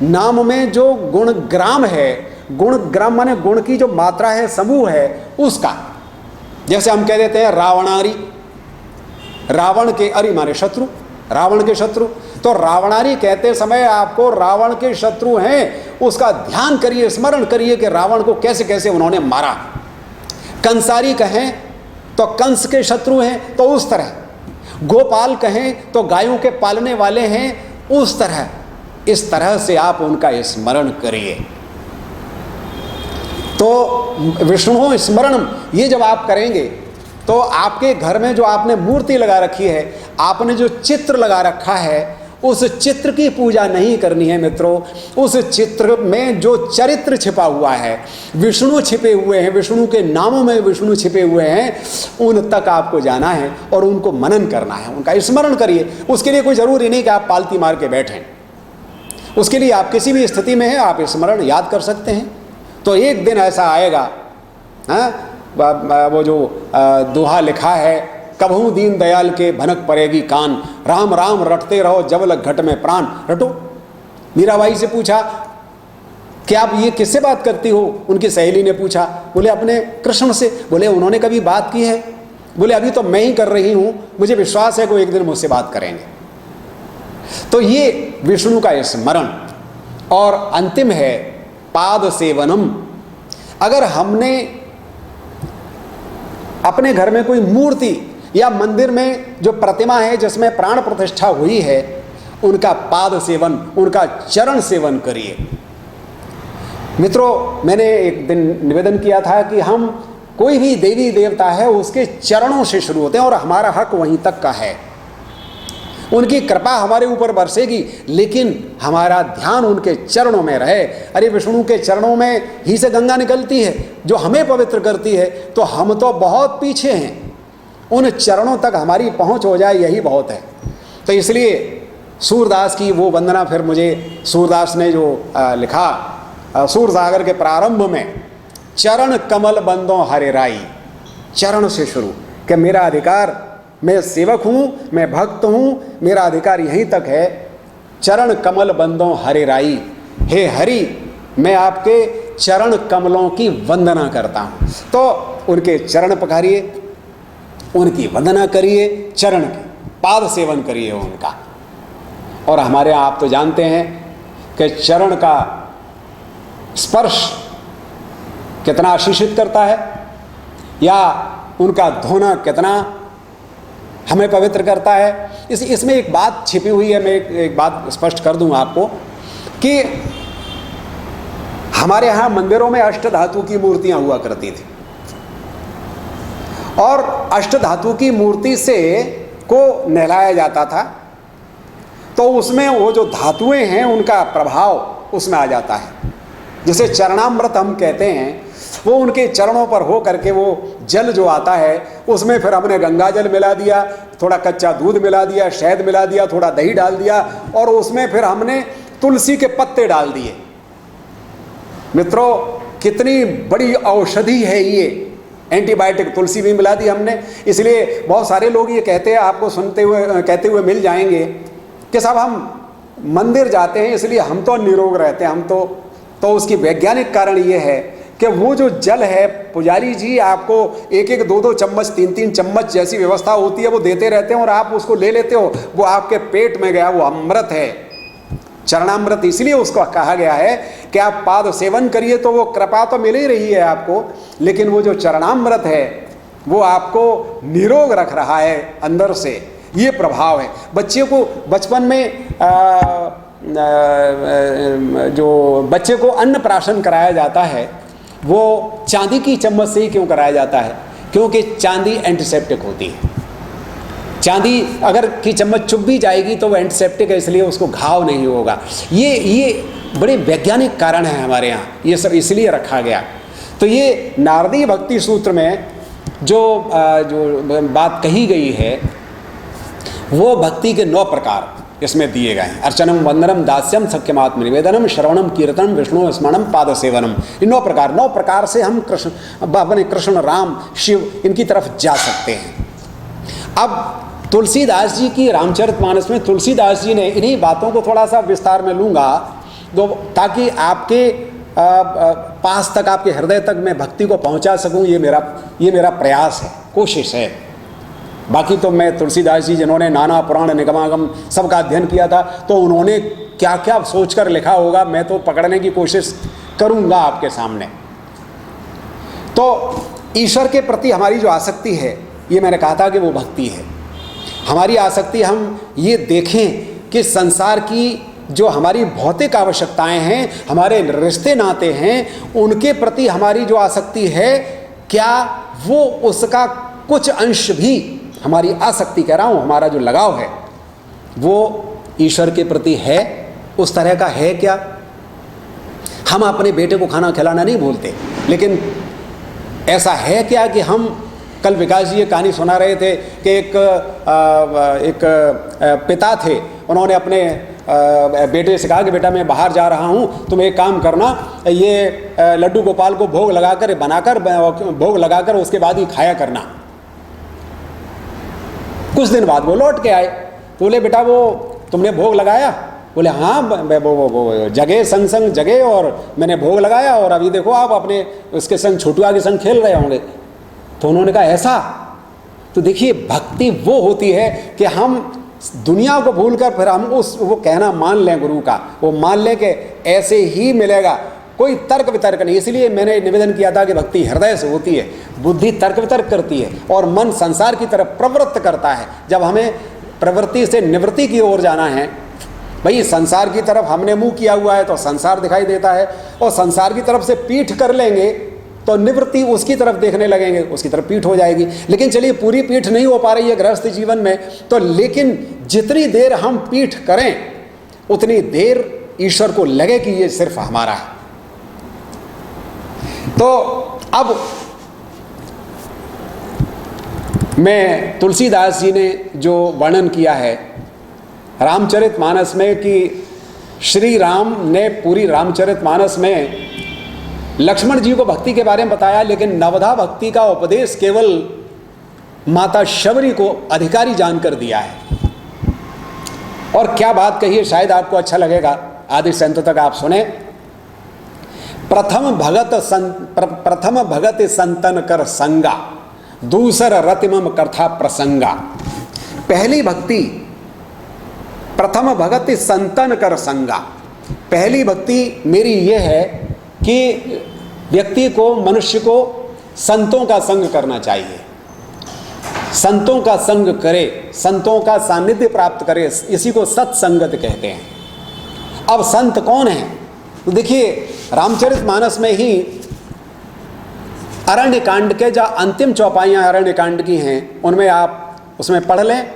नाम में जो गुणग्राम है, गुणग्राम माने गुण की जो मात्रा है, समूह है उसका। जैसे हम कह देते हैं रावणारी, रावण के अरि माने शत्रु, रावण के शत्रु, तो रावणारी कहते समय आपको रावण के शत्रु हैं उसका ध्यान करिए, स्मरण करिए कि रावण को कैसे कैसे उन्होंने मारा। कंसारी कहें तो कंस के शत्रु हैं, तो उस तरह। गोपाल कहें तो गायों के पालने वाले हैं, उस तरह। इस तरह से आप उनका स्मरण करिए। तो विष्णु स्मरण ये जब आप करेंगे तो आपके घर में जो आपने मूर्ति लगा रखी है, आपने जो चित्र लगा रखा है, उस चित्र की पूजा नहीं करनी है मित्रों। उस चित्र में जो चरित्र छिपा हुआ है, विष्णु छिपे हुए हैं, विष्णु के नामों में विष्णु छिपे हुए हैं, उन तक आपको जाना है और उनको मनन करना है, उनका स्मरण करिए। उसके लिए कोई ज़रूरी नहीं कि आप पालती मार के बैठें, उसके लिए आप किसी भी स्थिति में हैं, आप स्मरण याद कर सकते हैं। तो एक दिन ऐसा आएगा, वो जो दोहा लिखा है, कभू दीन दयाल के भनक पड़ेगी कान, राम राम रटते रहो जब लग घट में प्राण। रटो। मीराबाई से पूछा कि आप ये किससे बात करती हो, उनकी सहेली ने पूछा। बोले अपने कृष्ण से। बोले उन्होंने कभी बात की है? बोले अभी तो मैं ही कर रही हूँ, मुझे विश्वास है कि वो एक दिन मुझसे बात करेंगे। तो ये विष्णु का स्मरण। और अंतिम है पाद सेवनम। अगर हमने अपने घर में कोई मूर्ति या मंदिर में जो प्रतिमा है जिसमें प्राण प्रतिष्ठा हुई है, उनका पाद सेवन, उनका चरण सेवन करिए। मित्रों, मैंने एक दिन निवेदन किया था कि हम कोई भी देवी देवता है उसके चरणों से शुरू होते हैं और हमारा हक वहीं तक का है। उनकी कृपा हमारे ऊपर बरसेगी, लेकिन हमारा ध्यान उनके चरणों में रहे। अरे विष्णु के चरणों में ही से गंगा निकलती है जो हमें पवित्र करती है, तो हम तो बहुत पीछे हैं, उन चरणों तक हमारी पहुंच हो जाए यही बहुत है। तो इसलिए सूरदास की वो वंदना, फिर मुझे सूरदास ने जो लिखा सूरसागर के प्रारंभ में, चरण कमल बंदों हरे राई, चरण से शुरू कि मेरा अधिकार, मैं सेवक हूँ, मैं भक्त हूँ, मेरा अधिकार यहीं तक है। चरण कमल बंदों हरे राई, हे हरि मैं आपके चरण कमलों की वंदना करता हूँ। तो उनके चरण पखारिए, उनकी वंदना करिए, चरण की पाद सेवन करिए उनका। और हमारे यहाँ आप तो जानते हैं कि चरण का स्पर्श कितना आशीषित करता है, या उनका धोना कितना हमें पवित्र करता है। इसमें एक बात छिपी हुई है, मैं एक बात स्पष्ट कर दूं आपको कि हमारे यहाँ मंदिरों में अष्ट धातु की मूर्तियां हुआ करती थी, और अष्ट धातु की मूर्ति से को नहलाया जाता था, तो उसमें वो जो धातुएं हैं उनका प्रभाव उसमें आ जाता है। जिसे चरणामृत हम कहते हैं, वो उनके चरणों पर हो करके वो जल जो आता है उसमें फिर हमने गंगा जल मिला दिया, थोड़ा कच्चा दूध मिला दिया, शहद मिला दिया, थोड़ा दही डाल दिया, और उसमें फिर हमने तुलसी के पत्ते डाल दिए। मित्रों, कितनी बड़ी औषधि है ये, एंटीबायोटिक तुलसी भी मिला दी हमने। इसलिए बहुत सारे लोग ये कहते हैं, आपको कहते हुए मिल जाएंगे कि साहब हम मंदिर जाते हैं इसलिए हम तो निरोग रहते हैं, हम तो उसकी वैज्ञानिक कारण ये है कि वो जो जल है, पुजारी जी आपको 1-1, 2-2 चम्मच, 3-3 चम्मच जैसी व्यवस्था होती है वो देते रहते हैं, और आप उसको ले लेते हो, वो आपके पेट में गया, वो अमृत है। चरणामृत इसलिए उसको कहा गया है कि आप पाद सेवन करिए तो वो कृपा तो मिल ही रही है आपको, लेकिन वो जो चरणामृत है वो आपको निरोग रख रहा है अंदर से, ये प्रभाव है। बच्चे को बचपन में जो बच्चे को अन्नप्राशन कराया जाता है वो चांदी की चम्मच से ही क्यों कराया जाता है? क्योंकि चांदी एंटीसेप्टिक होती है। चांदी अगर की चम्मच चुभ भी जाएगी तो वो एंटीसेप्टिक है, इसलिए उसको घाव नहीं होगा। ये बड़े वैज्ञानिक कारण है हमारे यहाँ, ये सब इसलिए रखा गया। तो ये नारदीय भक्ति सूत्र में जो बात कही गई है वो भक्ति के 9 प्रकार इसमें दिए गए हैं। अर्चनम, वंदनम, दास्यम, सख्यमात्म निवेदनम, श्रवणम, कीर्तनम, विष्णु स्मरणम, पाद सेवनम। ये 9 प्रकार से हम अपने कृष्ण, राम, शिव इनकी तरफ जा सकते हैं। अब तुलसीदास जी की रामचरितमानस में तुलसीदास जी ने इन्हीं बातों को थोड़ा सा विस्तार में लूँगा तो ताकि आपके पास तक, आपके हृदय तक मैं भक्ति को पहुंचा सकूं। ये मेरा प्रयास है, कोशिश है। बाकी तो मैं तुलसीदास जी जिन्होंने नाना पुराण निगमागम सबका अध्ययन किया था, तो उन्होंने क्या क्या सोचकर लिखा होगा मैं तो पकड़ने की कोशिश करूंगा आपके सामने। तो ईश्वर के प्रति हमारी जो आसक्ति है, ये मैंने कहा था कि वो भक्ति है। हमारी आसक्ति हम ये देखें कि संसार की जो हमारी भौतिक आवश्यकताएं हैं, हमारे रिश्ते नाते हैं, उनके प्रति हमारी जो आसक्ति है, क्या वो उसका कुछ अंश भी, हमारी आसक्ति कह रहा हूँ, हमारा जो लगाव है वो ईश्वर के प्रति है, उस तरह का है क्या? हम अपने बेटे को खाना खिलाना नहीं भूलते, लेकिन ऐसा है क्या कि हम, कल विकास जी ये कहानी सुना रहे थे कि एक पिता थे, उन्होंने अपने बेटे से कहा कि बेटा मैं बाहर जा रहा हूँ, तुम एक काम करना, ये लड्डू गोपाल को भोग लगाकर भोग लगाकर उसके बाद ही खाया करना। कुछ दिन बाद वो लौट के आए, तो बोले बेटा वो तुमने भोग लगाया? बोले हाँ, वो जगे संग जगे और मैंने भोग लगाया, और अभी देखो आप अपने उसके संग, छोटुआ के संग खेल रहे होंगे। तो उन्होंने कहा ऐसा? तो देखिए भक्ति वो होती है कि हम दुनिया को भूलकर फिर हम वो कहना मान लें गुरु का, वो मान लें कि ऐसे ही मिलेगा, कोई तर्क वितर्क नहीं। इसलिए मैंने निवेदन किया था कि भक्ति हृदय से होती है, बुद्धि तर्क वितर्क करती है और मन संसार की तरफ प्रवृत्त करता है। जब हमें प्रवृत्ति से निवृत्ति की ओर जाना है, भाई संसार की तरफ हमने मुंह किया हुआ है तो संसार दिखाई देता है, और संसार की तरफ से पीठ कर लेंगे तो निवृत्ति उसकी तरफ देखने लगेंगे, उसकी तरफ पीठ हो जाएगी। लेकिन चलिए पूरी पीठ नहीं हो पा रही है गृहस्थ जीवन में, तो लेकिन जितनी देर हम पीठ करें उतनी देर ईश्वर को लगे कि ये सिर्फ हमारा है। तो अब मैं तुलसीदास जी ने जो वर्णन किया है रामचरितमानस में कि श्री राम ने पूरी रामचरितमानस में लक्ष्मण जी को भक्ति के बारे में बताया, लेकिन नवधा भक्ति का उपदेश केवल माता शबरी को अधिकारी जानकर दिया है। और क्या बात कही है, शायद आपको अच्छा लगेगा, आदि से अंत तक आप सुने। प्रथम भगत संतन कर संगा, दूसर रतिमम कथा प्रसंगा। पहली भक्ति प्रथम भगत संतन कर संगा, पहली भक्ति मेरी ये है कि व्यक्ति को, मनुष्य को संतों का संग करना चाहिए, संतों का संग करे, संतों का सानिध्य प्राप्त करे, इसी को सत्संगत कहते हैं। अब संत कौन है? तो देखिए रामचरितमानस में ही अरण्य कांड के जो अंतिम चौपाइयाँ अरण्य कांड की हैं उनमें आप उसमें पढ़ लें,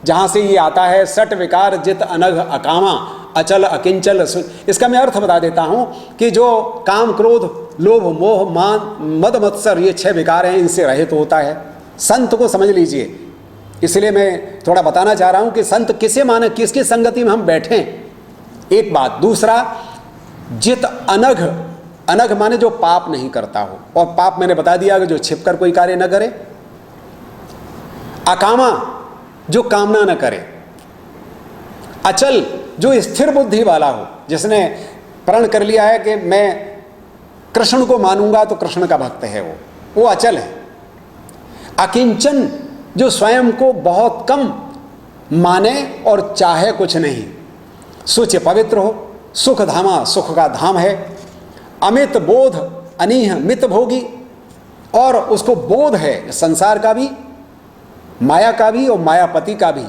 जहाँ से ये आता है सट विकार जित अनघ अकामा अचल अकिंचल। इसका मैं अर्थ बता देता हूँ कि जो काम, क्रोध, लोभ, मोह, मान, मद, मत्सर, ये 6 विकार हैं, इनसे रहित होता है। संत को समझ लीजिए, इसलिए मैं थोड़ा बताना चाह रहा हूँ कि संत किसे माने, किसकी संगति में हम बैठें, एक बात। दूसरा, जित अनघ, अनघ माने जो पाप नहीं करता हो, और पाप मैंने बता दिया कि जो छिपकर कोई कार्य न करे। अकामा, जो कामना न करे। अचल, जो स्थिर बुद्धि वाला हो, जिसने प्रण कर लिया है कि मैं कृष्ण को मानूंगा तो कृष्ण का भक्त है, वो अचल है। अकिंचन, जो स्वयं को बहुत कम माने और चाहे कुछ नहीं। शुचि पवित्र हो। सुख धामा सुख का धाम है। अमित बोध अनीह मित भोगी, और उसको बोध है संसार का भी, माया का भी और मायापति का भी।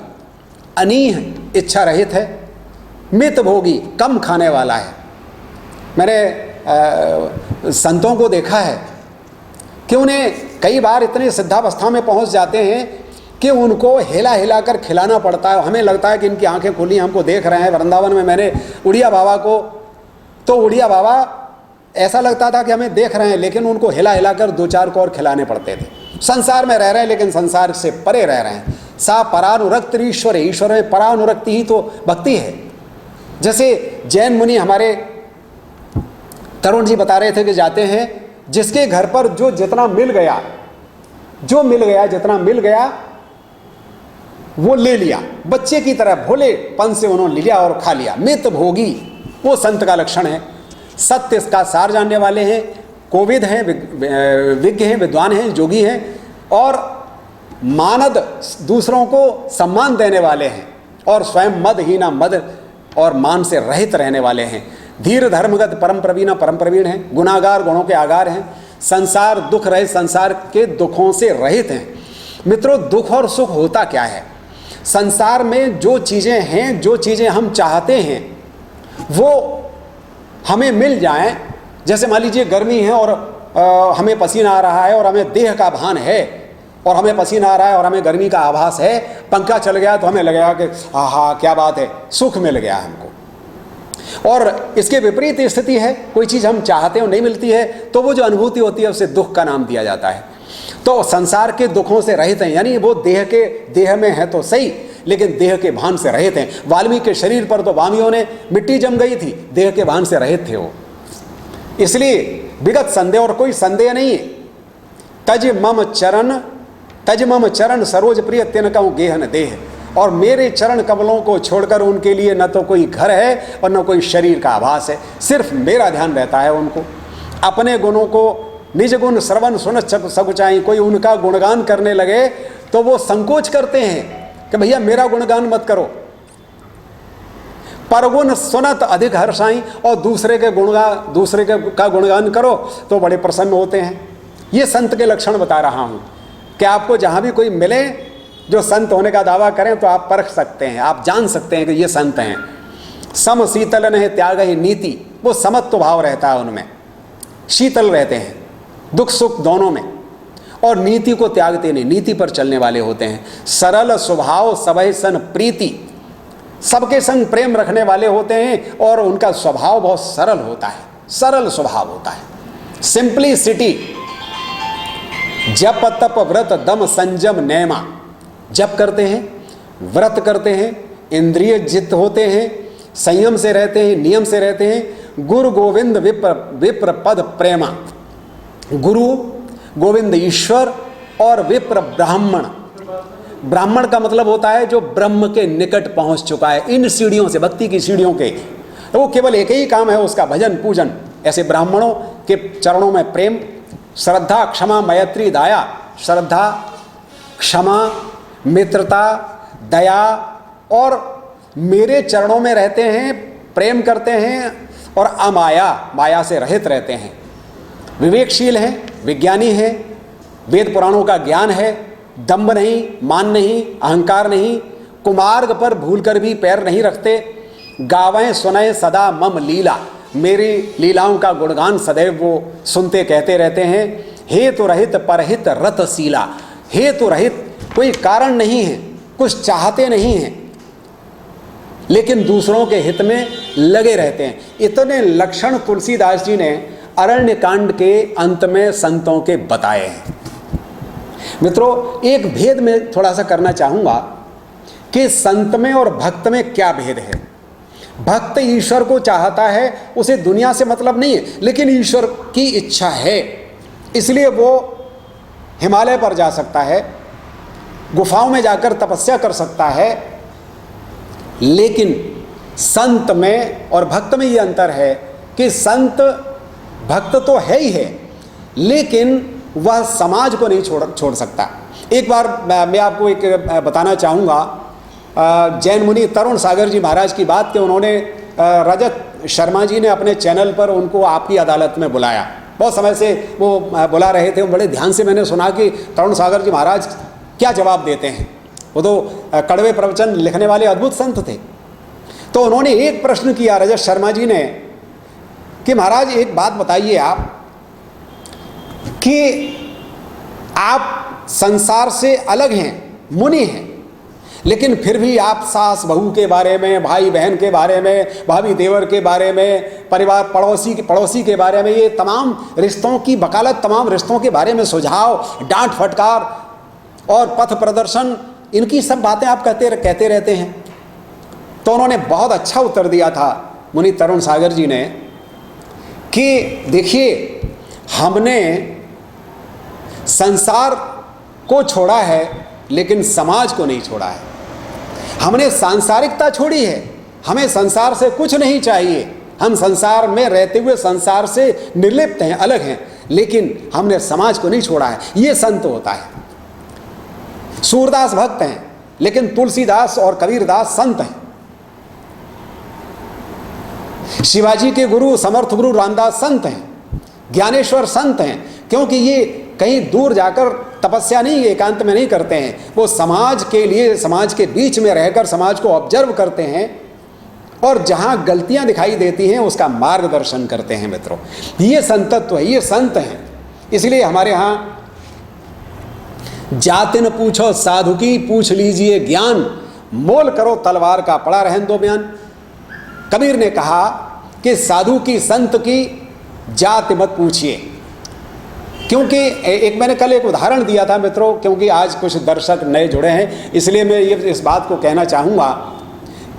अनीह इच्छा रहित है, मित भोगी कम खाने वाला है। मैंने संतों को देखा है कि उन्हें कई बार इतने सिद्धावस्था में पहुंच जाते हैं कि उनको हिला हिला कर खिलाना पड़ता है। हमें लगता है कि इनकी आंखें खुली, हमको देख रहे हैं। वृंदावन में मैंने उड़िया बाबा को, तो उड़िया बाबा ऐसा लगता था कि हमें देख रहे हैं, लेकिन उनको हिला हिला कर 2-4 को और खिलाने पड़ते थे। संसार में रह रहे हैं लेकिन संसार से परे रह रहे हैं। सा परानुरक्त ईश्वर है, ईश्वर में परानुरक्ति ही तो भक्ति है। जैसे जैन मुनि हमारे तरुण जी बता रहे थे कि जाते हैं, जिसके घर पर जो जितना मिल गया, जितना मिल गया वो ले लिया, बच्चे की तरह भोलेपन से उन्होंने ले लिया और खा लिया। मित भोगी वो संत का लक्षण है। सत्य का सार जानने वाले हैं, कोविद हैं, विज्ञ हैं, विद्वान हैं, जोगी हैं, और मानद दूसरों को सम्मान देने वाले हैं, और स्वयं मदहीना मद और मान से रहित रहने वाले हैं। धीर धर्मगत परम प्रवीण हैं, गुनागार गुणों के आगार हैं, संसार दुख रहित, संसार के दुखों से रहित हैं। मित्रों, दुख और सुख होता क्या है? संसार में जो चीज़ें हैं, जो चीज़ें हम चाहते हैं वो हमें मिल जाएं। जैसे मान लीजिए गर्मी है और हमें पसीना आ रहा है और हमें देह का भान है, और हमें पसीना आ रहा है और हमें गर्मी का आभास है। पंखा चल गया तो हमें लगेगा कि आहा क्या बात है, सुख मिल गया हमको। और इसके विपरीत स्थिति है, कोई चीज़ हम चाहते हो नहीं मिलती है, तो वो जो अनुभूति होती है उसे दुख का नाम दिया जाता है। तो संसार के दुखों से रहित हैं, यानी वो देह में है तो सही, लेकिन देह के भान से रहित हैं। वाल्मीकि के शरीर पर तो वामियों ने मिट्टी जम गई थी, देह के भान से रहित थे वो। इसलिए विगत संदेह, और कोई संदेह नहीं है। तज मम चरण सरोज प्रिय तिन कहूँ गेहन देह, और मेरे चरण कमलों को छोड़कर उनके लिए न तो कोई घर है और न कोई शरीर का आभास है, सिर्फ मेरा ध्यान रहता है उनको। अपने गुणों को निज गुण श्रवण सुन सकुचाई, कोई उनका गुणगान करने लगे तो वो संकोच करते हैं कि भैया मेरा गुणगान मत करो। परगुण सुनत अधिक हर्षाई, और दूसरे का गुणगान करो तो बड़े प्रसन्न होते हैं। ये संत के लक्षण बता रहा हूँ कि आपको जहाँ भी कोई मिले जो संत होने का दावा करें तो आप परख सकते हैं, आप जान सकते हैं कि ये संत हैं। सम शीतल है त्याग ही नीति, वो समत्व भाव रहता है उनमें, शीतल रहते हैं दुख सुख दोनों में, और नीति को त्यागते नहीं, नीति पर चलने वाले होते हैं। सरल स्वभाव सबहि सन प्रीति, सबके संग प्रेम रखने वाले होते हैं, और उनका स्वभाव बहुत सरल होता है, सरल स्वभाव होता है। सिंप्लिसिटी, जप तप व्रत दम संयम नेमा, जप करते हैं, व्रत करते हैं, इंद्रिय जित होते हैं, संयम से रहते हैं, नियम से रहते हैं। गुरु गोविंद विप्र पद प्रेमा, गुरु गोविंद ईश्वर और विप्र ब्राह्मण। ब्राह्मण का मतलब होता है जो ब्रह्म के निकट पहुंच चुका है, इन सीढ़ियों से, भक्ति की सीढ़ियों के। तो वो केवल एक ही काम है उसका, भजन पूजन। ऐसे ब्राह्मणों के चरणों में प्रेम, श्रद्धा क्षमा मैत्री दया, श्रद्धा क्षमा मित्रता दया, और मेरे चरणों में रहते हैं, प्रेम करते हैं, और अमाया, माया से रहित रहते हैं। विवेकशील हैं, विज्ञानी हैं, वेद पुराणों का ज्ञान है, दंभ नहीं, मान नहीं, अहंकार नहीं, कुमार्ग पर भूलकर भी पैर नहीं रखते। गावें सुने सदा मम लीला, मेरी लीलाओं का गुणगान सदैव वो सुनते कहते रहते हैं। हेतु रहित परहित रतशीला, हेतु रहित, कोई कारण नहीं है, कुछ चाहते नहीं हैं, लेकिन दूसरों के हित में लगे रहते हैं। इतने लक्षण तुलसीदास जी ने अरण्य कांड के अंत में संतों के बताए हैं। मित्रों, एक भेद में थोड़ा सा करना चाहूंगा कि संत में और भक्त में क्या भेद है। भक्त ईश्वर को चाहता है, उसे दुनिया से मतलब नहीं है, लेकिन ईश्वर की इच्छा है, इसलिए वो हिमालय पर जा सकता है, गुफाओं में जाकर तपस्या कर सकता है। लेकिन संत में और भक्त में ये अंतर है कि संत भक्त तो है ही है, लेकिन वह समाज को नहीं छोड़ सकता। एक बार मैं आपको एक बताना चाहूँगा, जैन मुनि तरुण सागर जी महाराज की बात कि उन्होंने रजत शर्मा जी ने अपने चैनल पर उनको आपकी अदालत में बुलाया। बहुत समय से वो बुला रहे थे, बड़े ध्यान से मैंने सुना कि तरुण सागर जी महाराज क्या जवाब देते हैं। वो तो कड़वे प्रवचन लिखने वाले अद्भुत संत थे। तो उन्होंने एक प्रश्न किया रजत शर्मा जी ने कि महाराज एक बात बताइए आप कि आप संसार से अलग हैं, मुनि हैं, लेकिन फिर भी आप सास बहू के बारे में, भाई बहन के बारे में, भाभी देवर के बारे में, परिवार पड़ोसी के बारे में, ये तमाम रिश्तों की वकालत, तमाम रिश्तों के बारे में सुझाव, डांट फटकार और पथ प्रदर्शन, इनकी सब बातें आप कहते रहते हैं। तो उन्होंने बहुत अच्छा उत्तर दिया था मुनि तरुण सागर जी ने कि देखिए, हमने संसार को छोड़ा है लेकिन समाज को नहीं छोड़ा है। हमने सांसारिकता छोड़ी है, हमें संसार से कुछ नहीं चाहिए, हम संसार में रहते हुए संसार से निर्लिप्त हैं, अलग हैं, लेकिन हमने समाज को नहीं छोड़ा है। ये संत होता है। सूरदास भक्त हैं लेकिन तुलसीदास और कबीरदास संत हैं। शिवाजी के गुरु समर्थ गुरु रामदास संत हैं, ज्ञानेश्वर संत हैं, क्योंकि ये कहीं दूर जाकर तपस्या नहीं, एकांत में नहीं करते हैं, वो समाज के लिए, समाज के बीच में रहकर समाज को ऑब्जर्व करते हैं और जहां गलतियां दिखाई देती हैं उसका मार्गदर्शन करते हैं। मित्रों, ये संतत्व है, ये संत हैं। इसलिए हमारे यहाँ जाति न पूछो साधु की, पूछ लीजिए ज्ञान, मोल करो तलवार का, पड़ा रहन दो बयान। कबीर ने कहा कि साधु की, संत की जाति मत पूछिए, क्योंकि एक मैंने कल एक उदाहरण दिया था मित्रों, क्योंकि आज कुछ दर्शक नए जुड़े हैं, इसलिए मैं ये इस बात को कहना चाहूँगा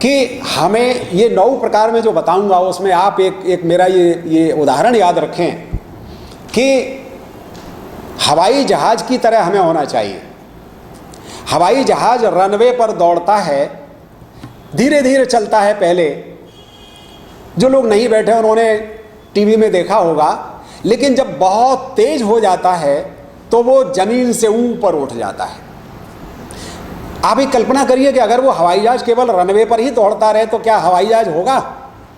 कि हमें ये 9 प्रकार में जो बताऊँगा उसमें आप एक मेरा ये उदाहरण याद रखें कि हवाई जहाज की तरह हमें होना चाहिए। हवाई जहाज रनवे पर दौड़ता है, धीरे धीरे चलता है। पहले जो लोग नहीं बैठे उन्होंने टीवी में देखा होगा, लेकिन जब बहुत तेज हो जाता है तो वो जमीन से ऊपर उठ जाता है। आप एक कल्पना करिए कि अगर वो हवाई जहाज केवल रनवे पर ही दौड़ता रहे तो क्या हवाई जहाज होगा?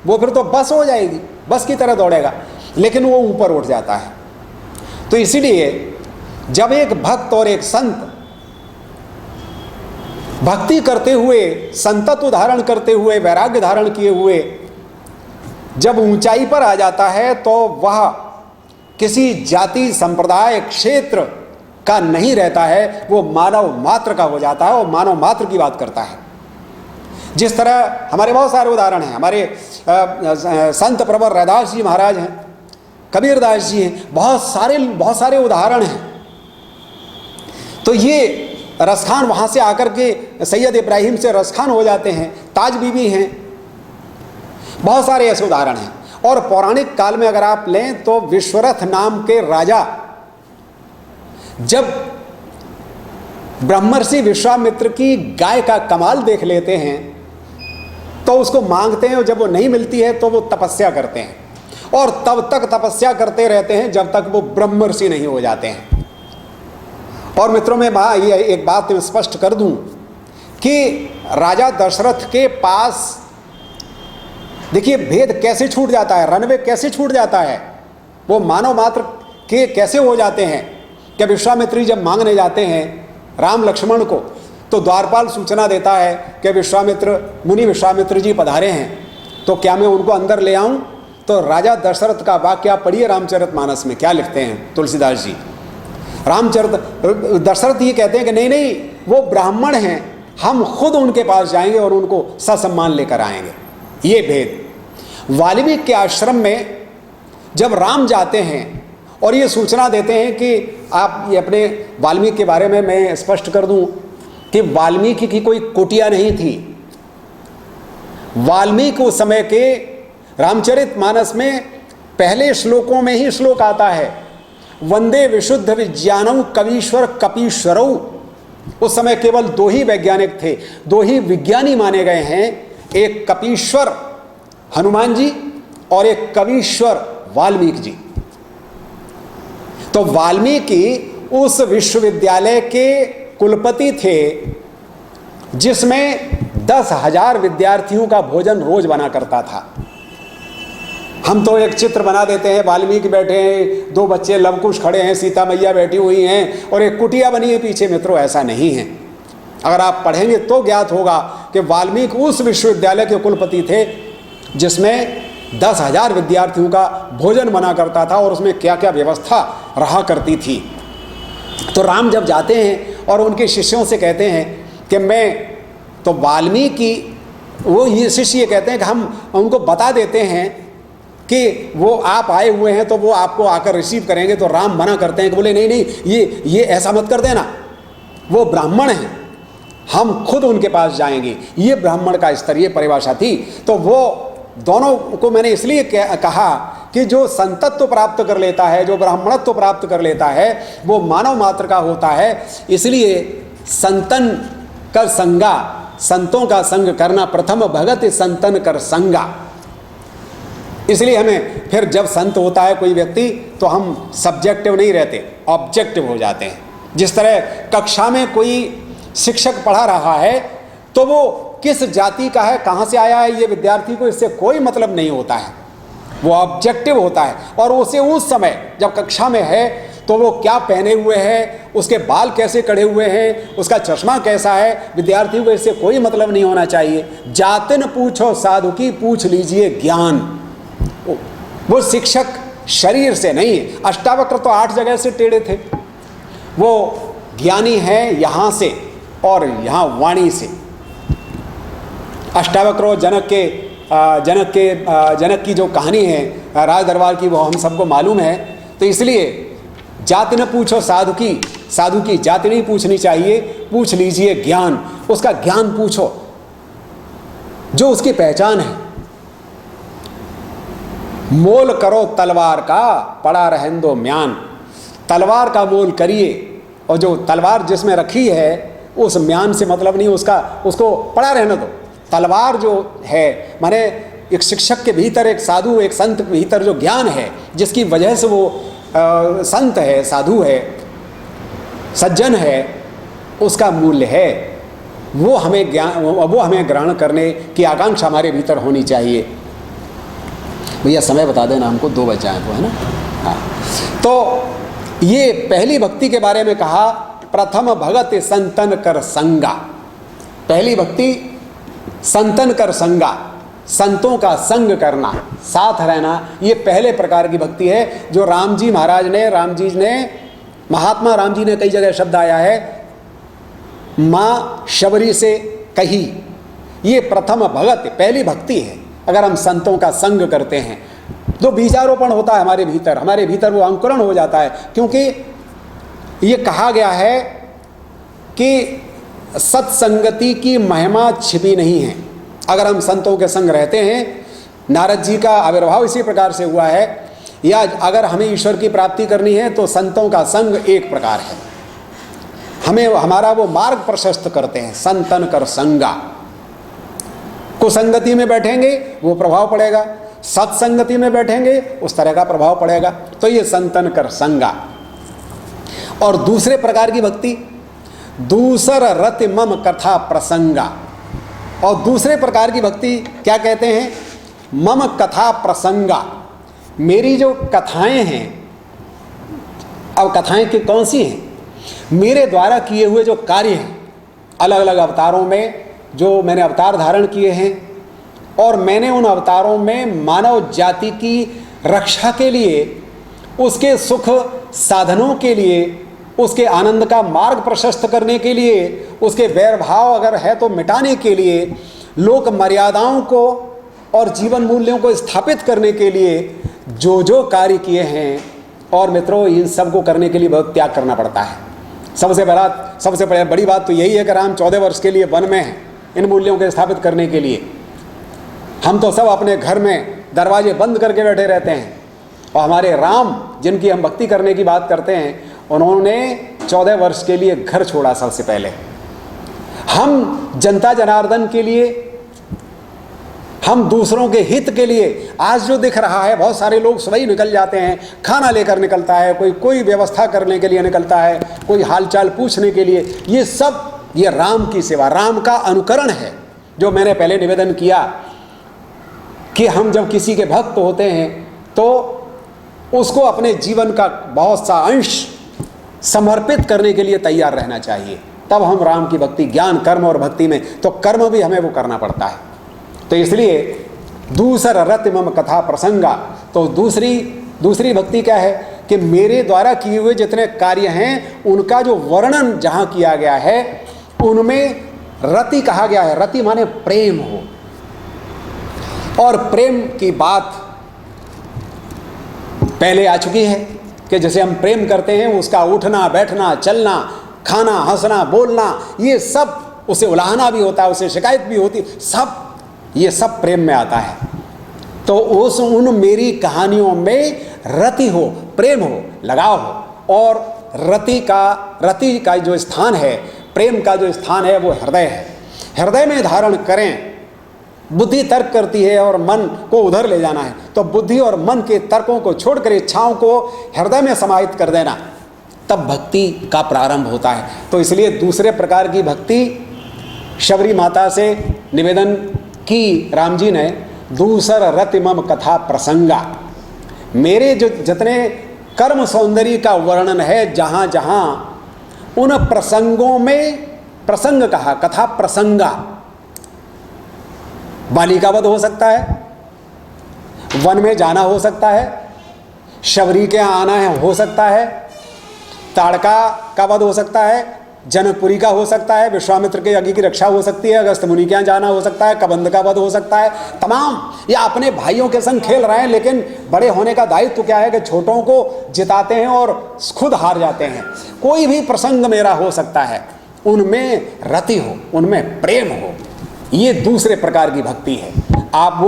वो फिर तो बस हो जाएगी, बस की तरह दौड़ेगा, लेकिन वो ऊपर उठ जाता है। तो इसीलिए जब एक भक्त और एक संत भक्ति करते हुए, संतत्व धारण करते हुए, वैराग्य धारण किए हुए जब ऊंचाई पर आ जाता है तो वह किसी जाति, संप्रदाय, क्षेत्र का नहीं रहता है, वो मानव मात्र का हो जाता है और मानव मात्र की बात करता है। जिस तरह हमारे बहुत सारे उदाहरण हैं, हमारे संत प्रवर रैदास जी महाराज हैं, कबीरदास जी हैं, बहुत सारे उदाहरण हैं। तो ये रसखान वहाँ से आकर के सैयद इब्राहिम से रसखान हो जाते हैं, ताज बीबी हैं, बहुत सारे ऐसे उदाहरण हैं। और पौराणिक काल में अगर आप लें तो विश्वरथ नाम के राजा जब ब्रह्मर्षि विश्वामित्र की गाय का कमाल देख लेते हैं तो उसको मांगते हैं, और जब वो नहीं मिलती है तो वो तपस्या करते हैं, और तब तक तपस्या करते रहते हैं जब तक वो ब्रह्मर्षि नहीं हो जाते हैं। और मित्रों, में ये एक बात मैं स्पष्ट कर दूं कि राजा दशरथ के पास देखिए भेद कैसे छूट जाता है, रनवे कैसे छूट जाता है, वो मानव मात्र के कैसे हो जाते हैं। कि विश्वामित्री जब मांगने जाते हैं राम लक्ष्मण को, तो द्वारपाल सूचना देता है कि मुनि विश्वामित्र जी पधारे हैं, तो क्या मैं उनको अंदर ले आऊं? तो राजा दशरथ का वाक्य आप पढ़िए रामचरितमानस में, क्या लिखते हैं तुलसीदास जी। दशरथ ये कहते हैं कि नहीं, वो ब्राह्मण हैं, हम खुद उनके पास जाएंगे और उनको ससम्मान लेकर आएंगे। ये भेद वाल्मीकि के आश्रम में जब राम जाते हैं और ये सूचना देते हैं कि आप ये अपने वाल्मीकि के बारे में मैं स्पष्ट कर दूं कि वाल्मीकि की कोई कुटिया नहीं थी। वाल्मीकि उस समय के रामचरितमानस में पहले श्लोकों में ही श्लोक आता है, वंदे विशुद्ध विज्ञानौ कवीश्वर कपीश्वरौ। उस समय केवल 2 ही वैज्ञानिक थे, 2 ही विज्ञानी माने गए हैं, एक कपीश्वर हनुमान जी और एक कवीश्वर वाल्मीकि जी। तो वाल्मीकि उस विश्वविद्यालय के कुलपति थे जिसमें 10,000 विद्यार्थियों का भोजन रोज बना करता था। हम तो एक चित्र बना देते हैं, वाल्मीकि बैठे हैं, 2 बच्चे लवकुश खड़े हैं, सीता मैया बैठी हुई हैं और एक कुटिया बनी है पीछे। मित्रों, ऐसा नहीं है। अगर आप पढ़ेंगे तो ज्ञात होगा कि वाल्मीकि उस विश्वविद्यालय के कुलपति थे जिसमें 10,000 विद्यार्थियों का भोजन बना करता था और उसमें क्या क्या व्यवस्था रहा करती थी। तो राम जब जाते हैं और उनके शिष्यों से कहते हैं कि मैं तो वाल्मीकि, वो ये शिष्य कहते हैं कि हम उनको बता देते हैं कि वो आप आए हुए हैं तो वो आपको आकर रिसीव करेंगे। तो राम मना करते हैं कि बोले नहीं नहीं, ये ऐसा मत कर देना, वो ब्राह्मण हैं, हम खुद उनके पास जाएंगे। ये ब्राह्मण का स्तर, ये परिभाषा थी। तो वो दोनों को मैंने इसलिए कहा कि जो संतत्व प्राप्त कर लेता है, जो ब्राह्मणत्व प्राप्त कर लेता है, वो मानव मात्र का होता है। इसलिए संतन कर संगा, संतों का संग करना, प्रथम भगत संतन कर संगा। इसलिए हमें फिर जब संत होता है कोई व्यक्ति तो हम सब्जेक्टिव नहीं रहते, ऑब्जेक्टिव हो जाते हैं। जिस तरह कक्षा में कोई शिक्षक पढ़ा रहा है तो वो किस जाति का है, कहाँ से आया है, ये विद्यार्थी को इससे कोई मतलब नहीं होता है, वो ऑब्जेक्टिव होता है। और उसे उस समय जब कक्षा में है तो वो क्या पहने हुए है, उसके बाल कैसे कड़े हुए हैं, उसका चश्मा कैसा है, विद्यार्थी को इससे कोई मतलब नहीं होना चाहिए। जातिन पूछो साधु की, पूछ लीजिए ज्ञान। वो शिक्षक शरीर से नहीं, अष्टावक्र तो 8 जगह से टेढ़े थे, वो ज्ञानी है यहाँ से और यहाँ वाणी से। अष्टावक्र जनक की जो कहानी है राज दरबार की, वो हम सबको मालूम है। तो इसलिए जाति न पूछो साधु की जाति नहीं पूछनी चाहिए, पूछ लीजिए ज्ञान। उसका ज्ञान पूछो जो उसकी पहचान है। मोल करो तलवार का, पड़ा रहन दो म्यान। तलवार का मोल करिए, और जो तलवार जिसमें रखी है उस म्यान से मतलब नहीं, उसको पड़ा रहने दो। तलवार जो है, माने एक शिक्षक के भीतर, एक साधु, एक संत के भीतर जो ज्ञान है, जिसकी वजह से वो संत है, साधु है, सज्जन है, उसका मूल्य है। वो हमें ग्रहण करने की आकांक्षा हमारे भीतर होनी चाहिए। भैया समय बता देना हमको, 2 बज जाए तो, है ना। हाँ, तो ये पहली भक्ति के बारे में कहा, प्रथम भगत संतन कर संगा। पहली भक्ति संतन कर संगा, संतों का संग करना, साथ रहना, ये पहले प्रकार की भक्ति है जो महात्मा राम जी ने कई जगह शब्द आया है, माँ शबरी से कही। ये प्रथम भगत, पहली भक्ति है। अगर हम संतों का संग करते हैं तो बीजारोपण होता है हमारे भीतर वो अंकुरण हो जाता है। क्योंकि ये कहा गया है कि सत्संगति की महिमा छिपी नहीं है। अगर हम संतों के संग रहते हैं, नारद जी का आविर्भाव इसी प्रकार से हुआ है, या अगर हमें ईश्वर की प्राप्ति करनी है तो संतों का संग एक प्रकार है, हमें हमारा वो मार्ग प्रशस्त करते हैं। संतन कर संगा, कुसंगति में बैठेंगे वो प्रभाव पड़ेगा, सत्संगति में बैठेंगे उस तरह का प्रभाव पड़ेगा। तो ये संतन कर संगा। और दूसरे प्रकार की भक्ति, दूसर रति मम कथा प्रसंगा। और दूसरे प्रकार की भक्ति क्या कहते हैं, मम कथा प्रसंगा। मेरी जो कथाएं हैं, अब कथाएं की कौन सी हैं, मेरे द्वारा किए हुए जो कार्य हैं, अलग अलग अवतारों में जो मैंने अवतार धारण किए हैं, और मैंने उन अवतारों में मानव जाति की रक्षा के लिए, उसके सुख साधनों के लिए, उसके आनंद का मार्ग प्रशस्त करने के लिए, उसके वैर भाव अगर है तो मिटाने के लिए, लोक मर्यादाओं को और जीवन मूल्यों को स्थापित करने के लिए जो जो कार्य किए हैं। और मित्रों, इन सब को करने के लिए बहुत त्याग करना पड़ता है। सबसे बड़ी बात तो यही है कि राम 14 वर्ष के लिए वन में हैं इन मूल्यों को स्थापित करने के लिए। हम तो सब अपने घर में दरवाजे बंद करके बैठे रहते हैं, और हमारे राम जिनकी हम भक्ति करने की बात करते हैं, उन्होंने 14 वर्ष के लिए घर छोड़ा। सबसे पहले हम जनता जनार्दन के लिए, हम दूसरों के हित के लिए, आज जो दिख रहा है बहुत सारे लोग सुबह ही निकल जाते हैं, खाना लेकर निकलता है, कोई व्यवस्था करने के लिए निकलता है, कोई हालचाल पूछने के लिए। ये सब ये राम की सेवा, राम का अनुकरण है। जो मैंने पहले निवेदन किया कि हम जब किसी के भक्त होते हैं तो उसको अपने जीवन का बहुत सा अंश समर्पित करने के लिए तैयार रहना चाहिए, तब हम राम की भक्ति, ज्ञान कर्म और भक्ति में तो कर्म भी हमें वो करना पड़ता है। तो इसलिए दूसर रति मम कथा प्रसंगा, तो दूसरी भक्ति क्या है कि मेरे द्वारा किए हुए जितने कार्य हैं उनका जो वर्णन जहाँ किया गया है उनमें रति कहा गया है। रति माने प्रेम हो, और प्रेम की बात पहले आ चुकी है कि जैसे हम प्रेम करते हैं उसका उठना बैठना चलना खाना हंसना बोलना ये सब, उसे उलाहना भी होता है, उसे शिकायत भी होती, सब ये सब प्रेम में आता है। तो उन मेरी कहानियों में रति हो, प्रेम हो, लगाव हो। और रति का जो स्थान है, प्रेम का जो स्थान है वो हृदय है। हृदय में धारण करें। बुद्धि तर्क करती है और मन को उधर ले जाना है, तो बुद्धि और मन के तर्कों को छोड़कर इच्छाओं को हृदय में समाहित कर देना, तब भक्ति का प्रारंभ होता है। तो इसलिए दूसरे प्रकार की भक्ति शबरी माता से निवेदन की राम जी ने, दूसर रति मम कथा प्रसंगा, मेरे जो जितने कर्म सौंदर्य का वर्णन है जहाँ जहाँ उन प्रसंगों में, प्रसंग कहा, कथा प्रसंगा, बालिका वध हो सकता है, वन में जाना हो सकता है, शबरी के यहाँ आना है हो सकता है, ताड़का का वध हो सकता है, जनकपुरी का हो सकता है, विश्वामित्र के यज्ञ की रक्षा हो सकती है, अगस्त मुनि के यहाँ जाना हो सकता है, कबंध का वध हो सकता है। तमाम या अपने भाइयों के संग खेल रहे हैं, लेकिन बड़े होने का दायित्व तो क्या है कि छोटों को जिताते हैं और खुद हार जाते हैं। कोई भी प्रसंग मेरा हो सकता है, उनमें रति हो, उनमें प्रेम हो, ये दूसरे प्रकार की भक्ति है। आप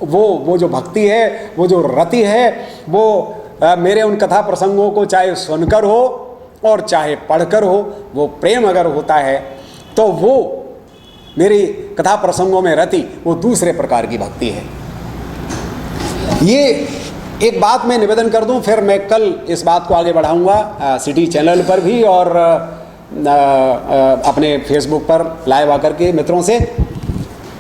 वो जो भक्ति है, वो जो रति है, वो मेरे उन कथा प्रसंगों को चाहे सुनकर हो और चाहे पढ़कर हो, वो प्रेम अगर होता है तो वो मेरी कथा प्रसंगों में रति, वो दूसरे प्रकार की भक्ति है। ये एक बात मैं निवेदन कर दूं, फिर मैं कल इस बात को आगे बढ़ाऊंगा सिटी चैनल पर भी और अपने फेसबुक पर लाइव आकर के मित्रों से,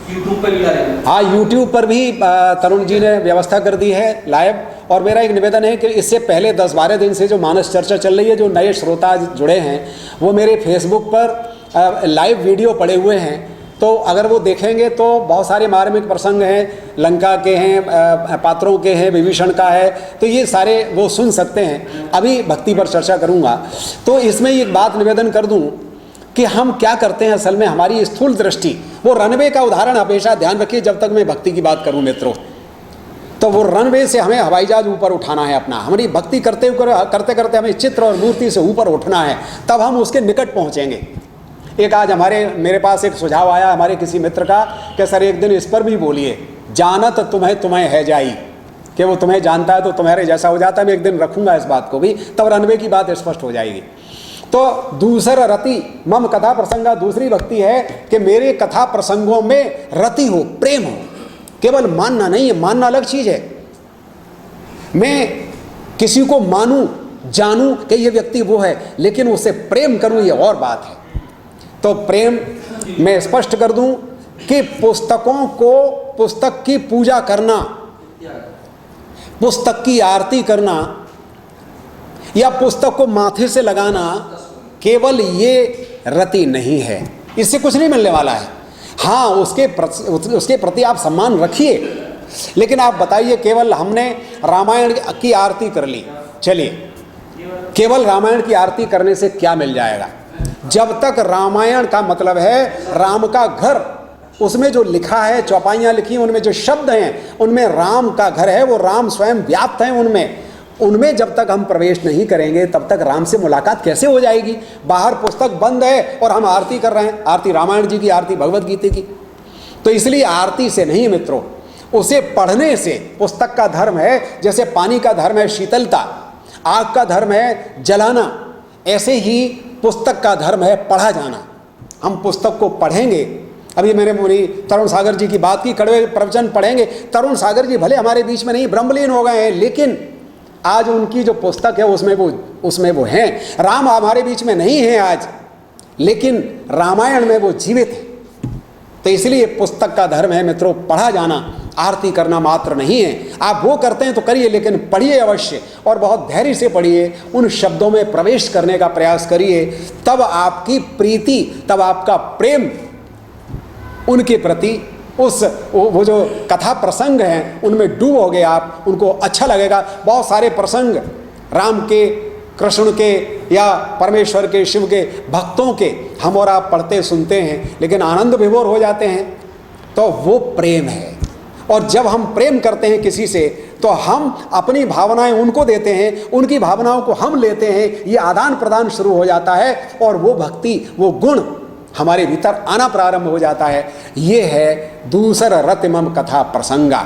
यूट्यूब पर भी लाइव। हाँ, यूट्यूब पर भी तरुण जी ने व्यवस्था कर दी है लाइव। और मेरा एक निवेदन है कि इससे पहले 10-12 दिन से जो मानस चर्चा चल रही है, जो नए श्रोता जुड़े हैं वो मेरे फेसबुक पर लाइव वीडियो पड़े हुए हैं, तो अगर वो देखेंगे तो बहुत सारे मार्मिक प्रसंग हैं, लंका के हैं, पात्रों के हैं, विभीषण का है, तो ये सारे वो सुन सकते हैं। अभी भक्ति पर चर्चा करूँगा। तो इसमें एक बात निवेदन कर दूँ कि हम क्या करते हैं असल में, हमारी स्थूल दृष्टि, वो रनवे का उदाहरण हमेशा ध्यान रखिए जब तक मैं भक्ति की बात करूं मित्रों, तो वो रनवे से हमें हवाई जहाज ऊपर उठाना है अपना। हमारी भक्ति करते करते हमें चित्र और मूर्ति से ऊपर उठना है, तब हम उसके निकट पहुंचेंगे। एक आज मेरे पास एक सुझाव आया हमारे किसी मित्र का कि सर एक दिन इस पर भी बोलिए, जानत तुम्हें है जाई, कि वो तुम्हें जानता है तो तुम्हारे जैसा हो जाता है। मैं एक दिन रखूंगा इस बात को भी, तब रनवे की बात स्पष्ट हो जाएगी। तो दूसर रति मम कथा प्रसंगा, दूसरी भक्ति है कि मेरे कथा प्रसंगों में रति हो, प्रेम हो। केवल मानना नहीं है, मानना अलग चीज है। मैं किसी को मानूं, जानूं कि ये व्यक्ति वो है, लेकिन उससे प्रेम करूं, ये और बात है। तो प्रेम मैं स्पष्ट कर दूं कि पुस्तकों को, पुस्तक की पूजा करना, पुस्तक की आरती करना या पुस्तक को माथे से लगाना, केवल ये रति नहीं है, इससे कुछ नहीं मिलने वाला है। हाँ, उसके प्रति आप सम्मान रखिए, लेकिन आप बताइए केवल हमने रामायण की आरती कर ली, चलिए केवल रामायण की आरती करने से क्या मिल जाएगा? जब तक रामायण का मतलब है राम का घर, उसमें जो लिखा है, चौपाइयाँ लिखी हैं, उनमें जो शब्द हैं, उनमें राम का घर है, वो राम स्वयं व्याप्त हैं उनमें जब तक हम प्रवेश नहीं करेंगे तब तक राम से मुलाकात कैसे हो जाएगी? बाहर पुस्तक बंद है और हम आरती कर रहे हैं, आरती रामायण जी की, आरती भगवत गीता की। तो इसलिए आरती से नहीं मित्रों, उसे पढ़ने से। पुस्तक का धर्म है, जैसे पानी का धर्म है शीतलता, आग का धर्म है जलाना, ऐसे ही पुस्तक का धर्म है पढ़ा जाना। हम पुस्तक को पढ़ेंगे। अभी मैंने मुनि तरुण सागर जी की बात की, कड़वे प्रवचन पढ़ेंगे। तरुण सागर जी भले हमारे बीच में नहीं, ब्रह्मलीन हो गए हैं, लेकिन आज उनकी जो पुस्तक है उसमें वो हैं। राम हमारे बीच में नहीं है आज, लेकिन रामायण में वो जीवित है। तो इसलिए पुस्तक का धर्म है मित्रों, पढ़ा जाना, आरती करना मात्र नहीं है। आप वो करते हैं तो करिए, लेकिन पढ़िए अवश्य, और बहुत धैर्य से पढ़िए, उन शब्दों में प्रवेश करने का प्रयास करिए। तब आपकी प्रीति, तब आपका प्रेम उनके प्रति, उस वो जो कथा प्रसंग हैं उनमें डूबोगे आप, उनको अच्छा लगेगा। बहुत सारे प्रसंग राम के, कृष्ण के या परमेश्वर के, शिव के भक्तों के हम और आप पढ़ते सुनते हैं, लेकिन आनंद विभोर हो जाते हैं। तो वो प्रेम है। और जब हम प्रेम करते हैं किसी से, तो हम अपनी भावनाएं उनको देते हैं, उनकी भावनाओं को हम लेते हैं, ये आदान प्रदान शुरू हो जाता है, और वो भक्ति, वो गुण हमारे भीतर आना प्रारंभ हो जाता है। ये है दूसर रतिमम कथा प्रसंगा,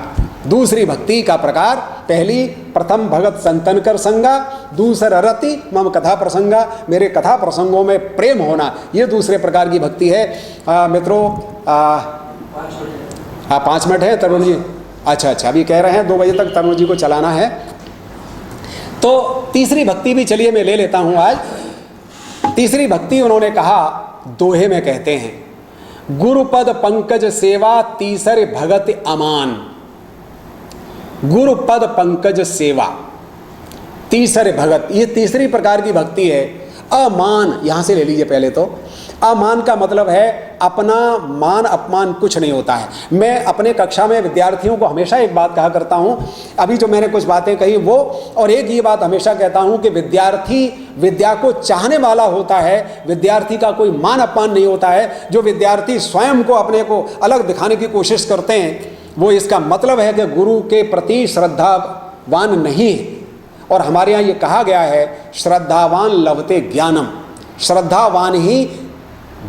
दूसरी भक्ति का प्रकार। पहली प्रथम भगत संतन कर संगा, दूसर रति मम कथा प्रसंगा, मेरे कथा प्रसंगों में प्रेम होना, ये दूसरे प्रकार की भक्ति है। मित्रों 5 मिनट है तरुण जी? अच्छा, अभी कह रहे हैं 2 बजे तक तरुण जी को चलाना है। तो तीसरी भक्ति भी चलिए मैं ले लेता हूं आज। तीसरी भक्ति उन्होंने कहा, दोहे में कहते हैं, गुरुपद पंकज सेवा तीसरे भगत अमान। गुरुपद पंकज सेवा, तीसरे भगत, ये तीसरी प्रकार की भक्ति है। अमान, यहां से ले लीजिए पहले तो। अमान का मतलब है अपना मान अपमान कुछ नहीं होता है। मैं अपने कक्षा में विद्यार्थियों को हमेशा एक बात कहा करता हूं, अभी जो मैंने कुछ बातें कही वो, और एक ये बात हमेशा कहता हूं कि विद्यार्थी विद्या को चाहने वाला होता है, विद्यार्थी का कोई मान अपमान नहीं होता है। जो विद्यार्थी स्वयं को, अपने को अलग दिखाने की कोशिश करते हैं, वो इसका मतलब है कि गुरु के प्रति श्रद्धावान नहीं है। और हमारे यहाँ ये कहा गया है, श्रद्धावान लभते ज्ञानम, श्रद्धावान ही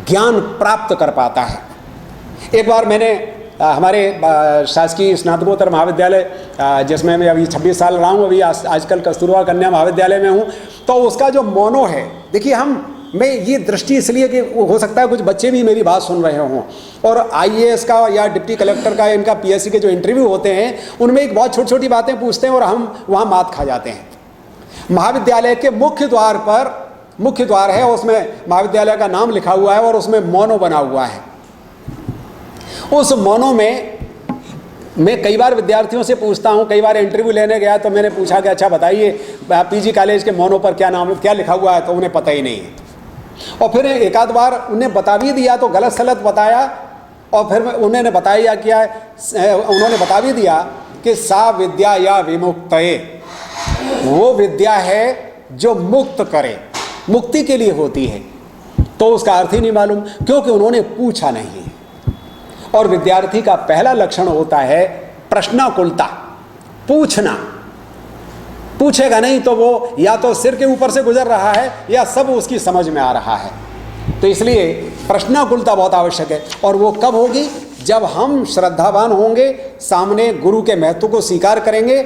ज्ञान प्राप्त कर पाता है। एक बार मैंने हमारे शासकीय स्नातकोत्तर महाविद्यालय, जिसमें मैं अभी 26 साल रहा हूँ, अभी आजकल कस्तूरबा कन्या महाविद्यालय में हूँ, तो उसका जो मोनो है, देखिए मैं ये दृष्टि इसलिए कि हो सकता है कुछ बच्चे भी मेरी बात सुन रहे हों, और IAS का या डिप्टी कलेक्टर का, इनका PSC के जो इंटरव्यू होते हैं, उनमें एक बहुत छोटी छोटी बातें पूछते हैं और हम वहाँ मात खा जाते हैं। महाविद्यालय के मुख्य द्वार पर, मुख्य द्वार है, उसमें महाविद्यालय का नाम लिखा हुआ है और उसमें मोनो बना हुआ है। उस मोनो में मैं कई बार विद्यार्थियों से पूछता हूँ, कई बार इंटरव्यू लेने गया तो मैंने पूछा कि अच्छा बताइए PG कॉलेज के मोनो पर क्या नाम, क्या लिखा हुआ है, तो उन्हें पता ही नहीं है। और फिर एक आध बार उन्हें बता भी दिया तो गलत सलत बताया, और फिर उन्होंने बताया क्या है, उन्होंने बता भी दिया कि सा विद्या या विमुक्तये, वो विद्या है जो मुक्त करे, मुक्ति के लिए होती है। तो उसका अर्थ ही नहीं मालूम, क्योंकि उन्होंने पूछा नहीं। और विद्यार्थी का पहला लक्षण होता है प्रश्नाकुलता, पूछना। पूछेगा नहीं तो वो या तो सिर के ऊपर से गुजर रहा है या सब उसकी समझ में आ रहा है। तो इसलिए प्रश्नाकुलता बहुत आवश्यक है। और वो कब होगी? जब हम श्रद्धावान होंगे, सामने गुरु के महत्व को स्वीकार करेंगे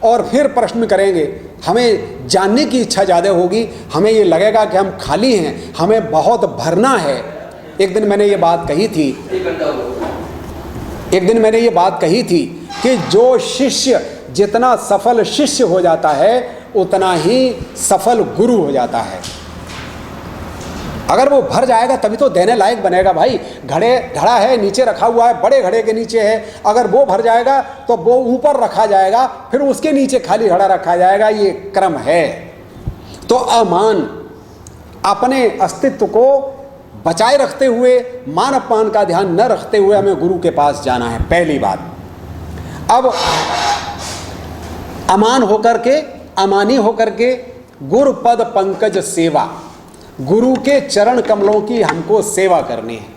और फिर प्रश्न करेंगे। हमें जानने की इच्छा ज़्यादा होगी, हमें ये लगेगा कि हम खाली हैं, हमें बहुत भरना है। एक दिन मैंने ये बात कही थी कि जो शिष्य जितना सफल शिष्य हो जाता है उतना ही सफल गुरु हो जाता है। अगर वो भर जाएगा तभी तो देने लायक बनेगा भाई। घड़ा है, नीचे रखा हुआ है, बड़े घड़े के नीचे है, अगर वो भर जाएगा तो वो ऊपर रखा जाएगा, फिर उसके नीचे खाली घड़ा रखा जाएगा, ये क्रम है। तो अमान, अपने अस्तित्व को बचाए रखते हुए, मान अपमान का ध्यान न रखते हुए हमें गुरु के पास जाना है, पहली बात। अब अमान होकर के, अमानी होकर के गुरु पद पंकज सेवा, गुरु के चरण कमलों की हमको सेवा करनी है।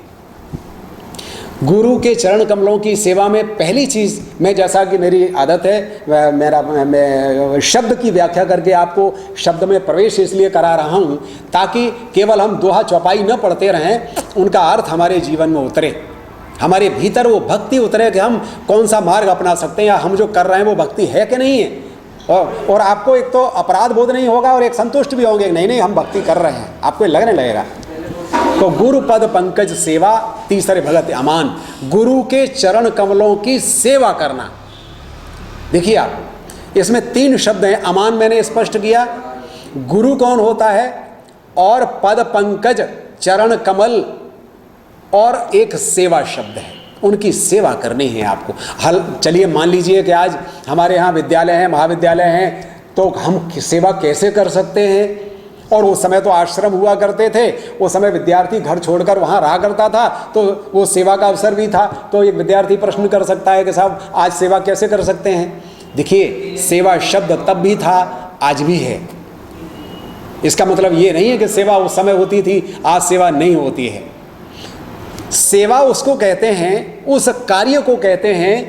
गुरु के चरण कमलों की सेवा में पहली चीज़, मैं जैसा कि मेरी आदत है, मैं शब्द की व्याख्या करके आपको शब्द में प्रवेश इसलिए करा रहा हूँ ताकि केवल हम दोहा चौपाई न पढ़ते रहें, उनका अर्थ हमारे जीवन में उतरे, हमारे भीतर वो भक्ति उतरे कि हम कौन सा मार्ग अपना सकते हैं या हम जो कर रहे हैं वो भक्ति है कि नहीं है। और आपको एक तो अपराध बोध नहीं होगा और एक संतुष्ट भी होंगे, नहीं हम भक्ति कर रहे हैं, आपको लगने लगेगा। तो गुरु पद पंकज सेवा तीसरे भगत अमान, गुरु के चरण कमलों की सेवा करना। देखिए आप, इसमें 3 शब्द हैं। अमान मैंने स्पष्ट किया, गुरु कौन होता है, और पद पंकज चरण कमल और एक सेवा शब्द है, उनकी सेवा करनी है आपको। चलिए मान लीजिए कि आज हमारे यहाँ विद्यालय हैं, महाविद्यालय हैं, तो हम सेवा कैसे कर सकते हैं? और उस समय तो आश्रम हुआ करते थे, उस समय विद्यार्थी घर छोड़कर वहाँ रहा करता था, तो वो सेवा का अवसर भी था। तो एक विद्यार्थी प्रश्न कर सकता है कि साहब आज सेवा कैसे कर सकते हैं? देखिए, सेवा शब्द तब भी था, आज भी है। इसका मतलब ये नहीं है कि सेवा उस समय होती थी, आज सेवा नहीं होती है। सेवा उसको कहते हैं, उस कार्य को कहते हैं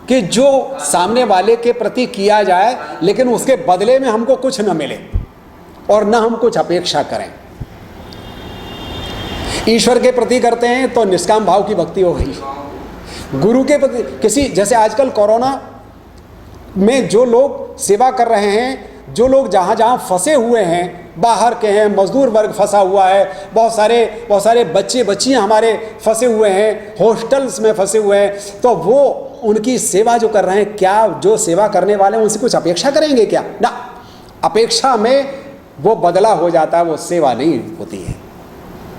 कि जो सामने वाले के प्रति किया जाए, लेकिन उसके बदले में हमको कुछ न मिले और न हम कुछ अपेक्षा करें। ईश्वर के प्रति करते हैं तो निष्काम भाव की भक्ति हो गई। गुरु के प्रति किसी, जैसे आजकल कोरोना में जो लोग सेवा कर रहे हैं, जो लोग जहाँ जहाँ फंसे हुए हैं, बाहर के हैं, मजदूर वर्ग फंसा हुआ है, बहुत सारे बच्चे बच्चियाँ हमारे फंसे हुए हैं, हॉस्टल्स में फंसे हुए हैं, तो वो उनकी सेवा जो कर रहे हैं, क्या जो सेवा करने वाले हैं उनसे कुछ अपेक्षा करेंगे क्या? ना, अपेक्षा में वो बदला हो जाता है, वो सेवा नहीं होती है,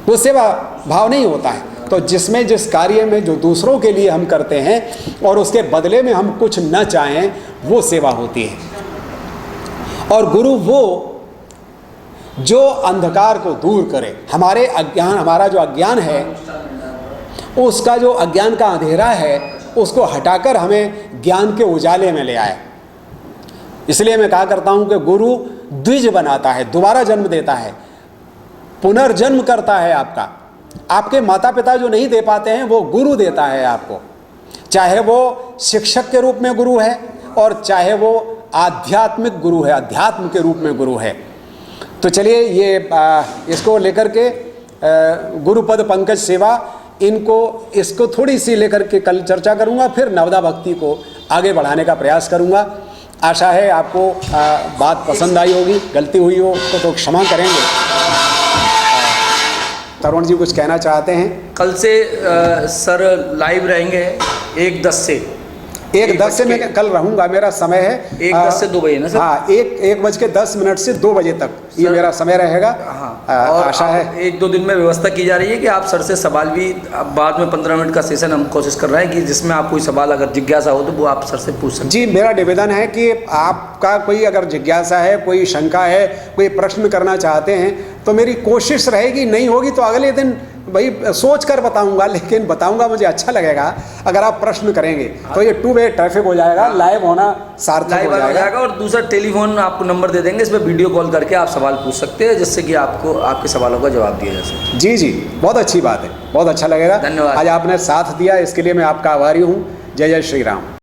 वो सेवा भाव नहीं होता है। तो जिसमें जिस कार्य में जो दूसरों के लिए हम करते हैं और उसके बदले में हम कुछ न चाहें, वो सेवा होती है। और गुरु वो जो अंधकार को दूर करे, हमारे अज्ञान, हमारा जो अज्ञान है, उसका जो अज्ञान का अंधेरा है, उसको हटाकर हमें ज्ञान के उजाले में ले आए। इसलिए मैं कहा करता हूँ कि गुरु द्विज बनाता है, दोबारा जन्म देता है, पुनर्जन्म करता है आपका। आपके माता पिता जो नहीं दे पाते हैं, वो गुरु देता है आपको, चाहे वो शिक्षक के रूप में गुरु है और चाहे वो आध्यात्मिक गुरु है, अध्यात्म के रूप में गुरु है। तो चलिए ये इसको लेकर के गुरुपद पंकज सेवा, इसको थोड़ी सी लेकर के कल चर्चा करूँगा, फिर नवदा भक्ति को आगे बढ़ाने का प्रयास करूँगा। आशा है आपको बात पसंद आई होगी, गलती हुई हो तो क्षमा करेंगे। तरुण जी कुछ कहना चाहते हैं? कल से सर लाइव रहेंगे 1:10 से 1:10 से मैं कल रहूंगा, मेरा समय है 1:10 से 2 बजे ना सर? हाँ, 1:10 से 2 बजे तक ये मेरा समय रहेगा। हाँ, और आशा है 1-2 दिन में व्यवस्था की जा रही है कि आप सर से सवाल भी, बाद में 15 मिनट का सेशन हम कोशिश कर रहे हैं कि जिसमें आप कोई सवाल अगर जिज्ञासा हो तो वो आप सर से पूछ सकते हैं। जी, मेरा निवेदन है कि आपका कोई अगर जिज्ञासा है, कोई शंका है, कोई प्रश्न करना चाहते हैं, तो मेरी कोशिश रहेगी, नहीं होगी तो अगले दिन भाई सोच कर बताऊंगा, लेकिन बताऊंगा मुझे अच्छा लगेगा अगर आप प्रश्न करेंगे। तो ये 2 वे ट्रैफिक हो जाएगा, लाइव होना सार्थक हो जाएगा। और दूसरा टेलीफोन आपको नंबर दे देंगे, इसमें वीडियो कॉल करके आप सवाल पूछ सकते हैं, जिससे कि आपको आपके सवालों का जवाब दिया जा सके। जी जी, बहुत अच्छी बात है, बहुत अच्छा लगेगा। धन्यवाद। आज आपने साथ दिया, इसके लिए मैं आपका आभारी हूँ। जय जय श्री राम।